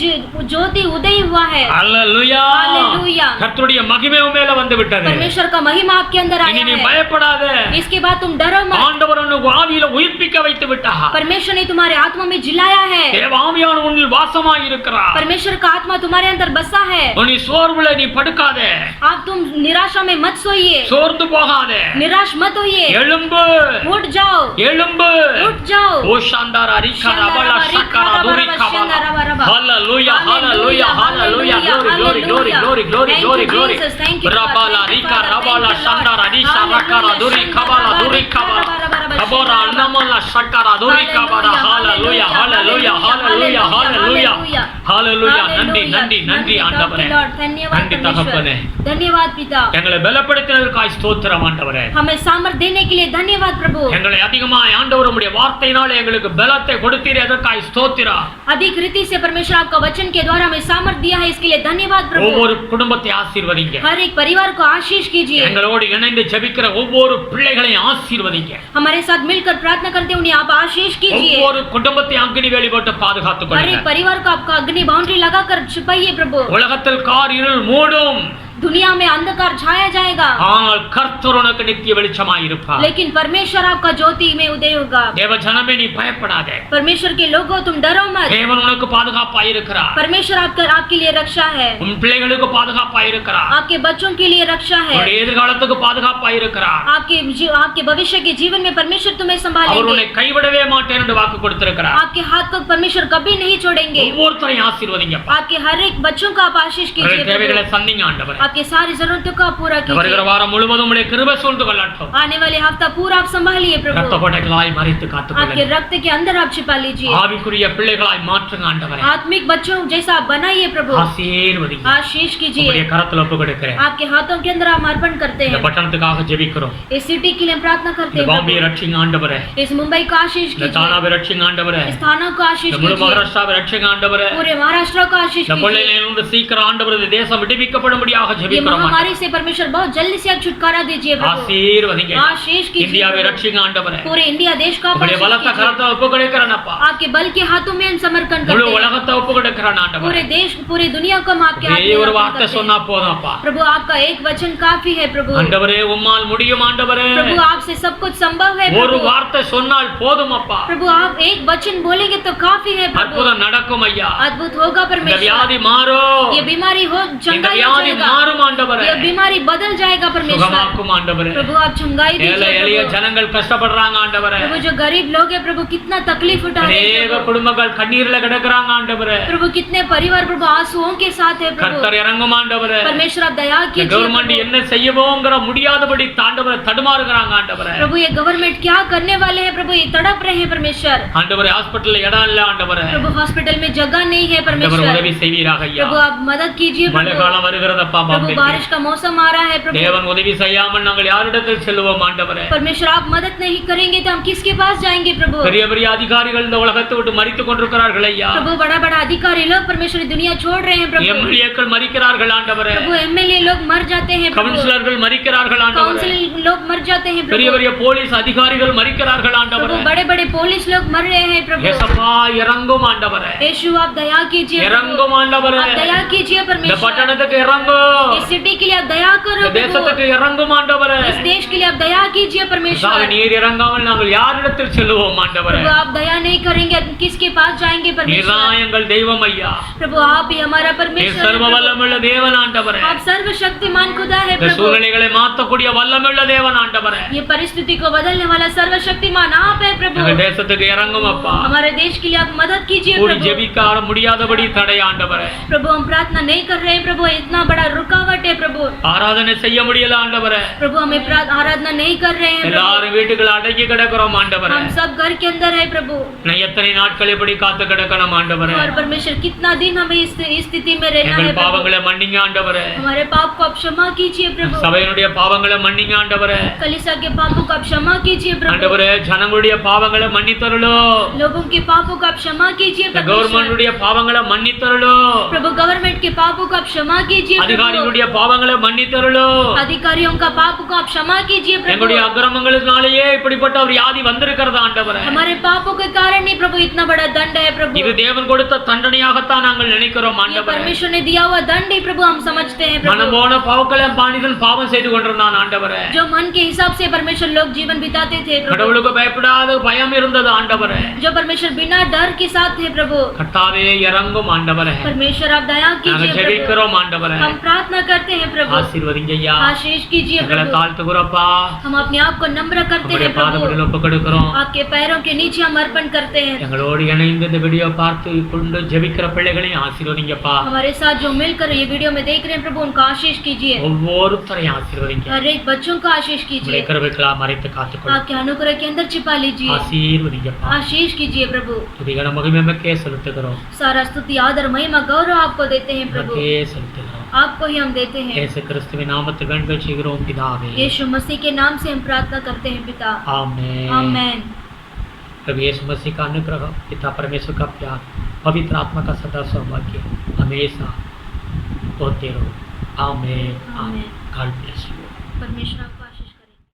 ज्योति उदय हुआ है। அல்லேலூயா. हालेलुया। கர்த்தருடைய மகிமை உன்மேல வந்து விட்டது. परमेश्वर का महिमा आपके अंदर இனி आया நீ है। பயப்படாதே. इसके बाद तुम डरो मत। ஆண்டவர் உன்னை ஆவியில உயிர்ப்பிக்க வைத்து விட்டார். परमेश्वर ने तुम्हारे आत्मा में जिलाया है। தேவ ஆவியான உன்னில் வாசமாய் இருக்கிறார். परमेश्वर का आत्मा तुम्हारे अंदर बसा है। நீ சோர்வுல நீ படுக்காதே, आप तुम निराशा में मत सोइए, சோர்ந்து போகாதே, निराश मत होइए, எழும்பு उठ जाओ, எழும்பு. उठ जाओ। ஓ ஷாந்தாரா ரிகாரா பலா சக்கரா துரிகாபா. ஹalleluya ஹalleluya ஹalleluya. glory glory glory glory glory glory glory. ரபாலா ரிகா ரபாலா ஷாந்தாரா Risha ரகாரா துரிகாபா துரிகாபா. கபோரா அன்னமலா சக்கரா துரிகாபா. ஹalleluya ஹalleluya ஹalleluya ஹalleluya ஹalleluya. நன்றி நன்றி நன்றி ஆண்டவரே. நன்றி தகப்பனே. धन्यवाद पिता। எங்களை பலப்படுத்தினதற்காய் ஸ்தோத்திரம் ஆண்டவரே. हमें सामर्थ देने के लिए धन्यवाद प्रभु। எங்களை அதிகமாய் ஆண்டவர் உம்முடைய வார்த்தையினாலே எங்களுக்கு பலத்தை கொடுத்தீர், அதற்காய் ஸ்தோத்திரம். अधिक रीति से परमेश्वर आपका वचन के द्वारा हमें सामर्थ दिया है, इसके लिए धन्यवाद प्रभु। ஒவ்வொரு குடும்பத்தை ஆசீர்வதிங்க. हर एक परिवार को आशीष कीजिए। எங்களோடு இணைந்து ஜெபிக்கிற ஒவ்வொரு பிள்ளைகளையும் ஆசீர்வதிங்க. हमारे साथ मिलकर प्रार्थना करते हैं, उन्हें आप आशीष कीजिए। ஒவ்வொரு குடும்பத்தை அக்னி வேலி போட்டு பாதுகாத்துக் हर एक கொள்ளுங்க. परिवार को आपका अग्नि बाउंड्री लगाकर छुपाइए प्रभु। உலகத்தில் கார் இருள் மூடும், दुनिया में अंधकार छाया जाएगा, ஆனால் கர்த்தர் உனக்கு நித்திய வெளிச்சமாய் இருப்பார். लेकिन परमेश्वर आपका ज्योति में उदय होगा। தேவ ஜனமே நீ பயப்படாதே, परमेश्वर के लोगों तुम डरो मत। தேவன் உனக்கு பாதுகாப்பாய் இருக்கிறார். परमेश्वर आपके लिए रक्षा है, உன் பிள்ளைகளுக்கு பாதுகாப்பாய் இருக்கிறார். आपके बच्चों के लिए रक्षा है, உன்னுடைய எதிர்காலத்துக்கு பாதுகாப்பாய் இருக்கிறார். आपके भविष्य के जीवन में परमेश्वर तुम्हें அவர் संभालेंगे। உன்னை கைவிடவே மாட்டேன் என்று வாக்கு கொடுத்திருக்கிறார். आपके हाथ को परमेश्वर कभी नहीं छोड़ेंगे। ஒவ்வொருத்தரையும் ஆசீர்வதிங்கப்பா. आपके हर एक बच्चों को आप आशीष உங்களுடைய कीजिए தேவைகளை प्रभु। சந்திங்க ஆண்டவரே. आपके सारी जरूरतों को आप पूरा வருகிற कीजिए। வாரம் முழுவதும் உடைய கிருபை சூழ்ந்து கொள்ளட்டும். आने वाले हफ्ता पूरा आप संभालिए ரத்த प्रभु। கொடைகளாய் மறைத்து आपके காத்துக்கொள்ளுங்க. रक्त के अंदर आप छिपा लीजिए। ஆவிக்குரிய பிள்ளைகளாய் மாற்றுங்க ஆண்டவரே. आत्मिक बच्चों जैसा आप बनाइए प्रभु। ஆசீர்வதிங்க. आशीष कीजिए। உங்களுடைய கரத்துல ஒப்பு கொடுக்கிறேன். आपके हाथों के अंदर हम अर्पण करते இந்த हैं। பட்டணத்துக்காக ஜெபிக்கிறோம். इस सिटी के लिए हम प्रार्थना करते இந்த हैं பாம்பே प्रभु। ரட்சிங்க ஆண்டவரே. इस मुंबई को आशीष இந்த कीजिए, தானாவை ரட்சிங்க ஆண்டவரே. इस थाना को आशीष இந்த முழு कीजिए, மகாராஷ்டிராவை ரட்சிங்க ஆண்டவரே. पूरे महाराष्ट्र को आशीष இந்த कीजिए। கொள்ளையிலிருந்து சீக்கிரம் ஆண்டவரே இந்த தேசம் விடுவிக்கப்படும்படியாக ये ஜெபிக்கிறோம். महामारी से परमेश्वर बहुत जल्दी से आप छुटकारा दीजिए प्रभु। ஆசீர்வதிங்க. आशीष कीजिए இந்தியாவை प्रभु। ரட்சிங்க ஆண்டவரே. पूरे इंडिया देश का आप உங்களுடைய आशीष பலத்த कीजिए। கரத்தை ஒப்பு கொடுக்கிறேனப்பா. आपके बल के हाथों में हम समर्पण முழு करते हैं। உலகத்தை ஒப்பு கொடுக்கிறேன் ஆண்டவரே. पूरे देश पूरी दुनिया को हम आपके हाथ ஒரே में ஒரு अर्पण வார்த்தை करते हैं। சொன்னா போதும்ப்பா. प्रभु आपका एक वचन काफी है प्रभु। ஆண்டவரே உம்மால் முடியும் ஆண்டவரே. प्रभु आपसे सब कुछ संभव है ஒரு प्रभु। வார்த்தை சொன்னால் போதும் அப்பா. प्रभु आप एक वचन बोलेंगे तो काफी है प्रभु। அற்புதம் நடக்கும் ஐயா. अद्भुत होगा இந்த परमेश्वर। வியாதி மாறும். ये बीमारी हो இந்த चंगाई हो வியாதி जाएगा। மாறும் ஆண்டவரே. ये बीमारी बदल जाएगा परमेश्वर। சுகமாக்கும் ஆண்டவரே. प्रभु आप चंगाई ஏழை दीजिए எளிய प्रभु। ஜனங்கள் கஷ்டப்படுறாங்க ஆண்டவரே. प्रभु जो गरीब लोग हैं प्रभु कितना तकलीफ उठा रहे हैं அநேக प्रभु। குடும்பங்கள் கண்ணீர்ல கிடக்குறாங்க ஆண்டவரே. प्रभु कितने परिवार प्रभु आंसुओं के साथ है प्रभु। கர்த்தர் இறங்கும் ஆண்டவரே. परमेश्वर आप दया இந்த कीजिए கவர்மெண்ட் प्रभु। என்ன செய்யவோங்கிற முடியாதபடி தாண்டவரை தடுமாறுகிறாங்க ஆண்டவரே. प्रभु ये गवर्नमेंट क्या करने वाले हैं प्रभु, ये तड़प रहे हैं परमेश्वर। ஆண்டவரே ஹாஸ்பிடல்ல இடம் இல்ல ஆண்டவரே. प्रभु हॉस्पिटल में जगह नहीं है ஆண்டவரே परमेश्वर। உதவி செய்வீராக ஐயா. प्रभु आप मदद कीजिए மழை प्रभु। காலம் வருகிறதப்பா प्रभु பாம்பே. बारिश का मौसम आ रहा है प्रभु। தேவன் உதவி செய்யாமல் நாங்கள் யாரிடத்தில் செல்வோம் ஆண்டவரே. परमेश्वर आप मदद नहीं करेंगे तो हम किसके पास जाएंगे प्रभु। பெரிய பெரிய அதிகாரிகள் இந்த உலகத்தை விட்டு மரித்துக் கொண்டிருக்கிறார்கள் ஐயா. प्रभु बड़ा बड़ा अधिकारी लोग परमेश्वर दुनिया छोड़ रहे हैं प्रभु। எம்எல்ஏக்கள் மரிக்கிறார்கள் ஆண்டவரே. प्रभु एमएलए लोग मर जाते हैं प्रभु। கவுன்சிலர்கள் மரிக்கிறார்கள் ஆண்டவரே. काउंसिल लोग मर जाते हैं பெரிய प्रभु। பெரிய போலீஸ் அதிகாரிகள் மரிக்கிறார்கள் प्रभु ஆண்டவரே. बड़े बड़े पुलिस लोग मर रहे हैं प्रभु। ஏசப்பா இறங்கும் ஆண்டவரே. यीशु आप दया कीजिए प्रभु। இறங்கும் ஆண்டவரே. आप दया कीजिए இந்த परमेश्वर। பட்டணத்துக்கு இறங்கும். इस सिटी के लिए आप दया करो இந்த प्रभु। தேசத்துக்கு இறங்கும் ஆண்டவரே. इस देश के लिए आप दया कीजिए परमेश्वर। நீர் இறங்காமல் நாங்கள் யாரிடத்தில் செல்வோம் ஆண்டவரே. प्रभु आप दया नहीं करेंगे किसके पास जाएंगे परमेश्वर। நீர்தான் எங்கள் தெய்வம் ஐயா. प्रभु आप ही हमारा நீர் परमेश्वर சர்வ है प्रभु। வல்லமையுள்ள தேவன் ஆண்டவரே. आप सर्वशक्तिमान खुदा है இந்த प्रभु। சூழ்நிலைகளை மாற்றக்கூடிய வல்லமையுள்ள தேவன் ஆண்டவரே. ये परिस्थिति को बदलने वाला सर्वशक्तिमान आप है प्रभु। எங்கள் தேசத்துக்கு இறங்கும் அப்பா. हमारे देश के लिए आप मदद कीजिए கூடி प्रभु। ஜெபிக்க முடியாதபடி தடை ஆண்டவரே. प्रभु हम प्रार्थना नहीं कर रहे हैं प्रभु, इतना बड़ा रुकावट है प्रभु। ஆராதனை செய்ய முடியல ஆண்டவரே. प्रभु हमें आराधना नहीं कर रहे हैं प्रभु। எல்லாரும் வீட்டுக்குள்ள அடங்கி கிடக்கிறோம் ஆண்டவரே. हम सब घर के अंदर है प्रभु। நான் எத்தனை நாட்கள் இப்படி காத்து கிடக்கணும் ஆண்டவரே. और परमेश्वर कितना दिन हमें इस स्थिति में रहना எங்கள் है प्रभु। பாவங்களை மன்னிங்க ஆண்டவரே. हमारे पाप को आप क्षमा कीजिए प्रभु। சபையினுடைய பாவங்களை மன்னிங்க ஆண்டவரே. कलीसिया के पापों को आप क्षमा कीजिए प्रभु। ஆண்டவரே ஜனங்களுடைய பாவங்களை மன்னித்தருளும். लोगों के पापों को आप क्षमा कीजिए प्रभु। கவர்மெண்டுடைய பாவங்களை மன்னித்தருளும். प्रभु गवर्नमेंट के पापों को आप क्षमा कीजिए प्रभु। அதிகாரிகளுடைய பாவங்களை மன்னித்தருளும். अधिकारियों का पाप को आप क्षमा कीजिए प्रभु। எங்களுடைய அக்கிரமங்களினாலேயே இப்படிப்பட்ட ஒரு வியாதி வந்திருக்கிறது ஆண்டவரே. हमारे पापों के कारण ही प्रभु इतना बड़ा दंड है प्रभु। இது தேவன் கொடுத்த தண்டனையாகத்தான் நாங்கள் நினைக்கிறோம் ये ஆண்டவரே. परमेश्वर ने दिया हुआ दंड ही प्रभु हम समझते हैं प्रभु। மனம் போன பாவங்களை பாணிதன் பாவம் செய்து கொண்டிருந்தான் ஆண்டவரே. जो मन के हिसाब से परमेश्वर लोग जीवन बिताते थे प्रभु। கடவுளுக்கு பயப்படாத பயம் இருந்தது ஆண்டவரே. जो परमेश्वर बिना डर के साथ थे प्रभु। கர்த்தாவே இறங்கும் ஆண்டவரே. परमेश्वर आप दया நாங்கள் कीजिए प्रभु। ஜெபிக்கிறோம் ஆண்டவரே. हम प्रार्थना करते हैं प्रभु। ஆசீர்வதிங்க ஐயா. आशीष कीजिए எங்களை प्रभु। தாழ்த்துகிறோப்பா. हम अपने आप को नम्र करते உங்களுடைய हैं प्रभु। பாதங்களில் ஒப்புக்கொடுக்கிறோம். आपके पैरों के नीचे हम अर्पण करते हैं। எங்களோடு இணைந்து இந்த வீடியோ பார்த்து கொண்டு ஜெபிக்கிற பிள்ளைகளையும் ஆசீர்வதிங்கப்பா. हमारे साथ जो मिलकर ये वीडियो में देख रहे हैं प्रभु उनका आशीष कीजिए। ஒவ்வொருத்தரையும் ஆசீர்வதிங்க. हर एक बच्चों का आशीष உங்களுடைய कीजिए। கிருபைகளால் மறைத்து காத்துக்கொள்ளுங்க. आपके अनुग्रह के अंदर छिपा लीजिए। ஆசீர்வதிங்கப்பா. आशीष कीजिए प्रभु। துதிகன மகிமைக்கே செலுத்துகிறோம். सारा स्तुति आदर महिमा गौरव आपको देते हैं प्रभु। உமக்கே செலுத்துகிறோம். आपको ही हम देते हैं। இயேசு கிறிஸ்துவின் நாமத்தில் வேண்டுதல் செய்கிறோம் பிதாவே. यीशु मसीह के नाम से हम प्रार्थना करते हैं पिता। आमेन. आमेन। प्रभु यीशु मसीह का अनुग्रह, पिता परमेश्वर का प्यार, पवित्र आत्मा का सदा सौभाग्य हमेशा होते रहो. Amen. Amen. God bless you. परमेश्वर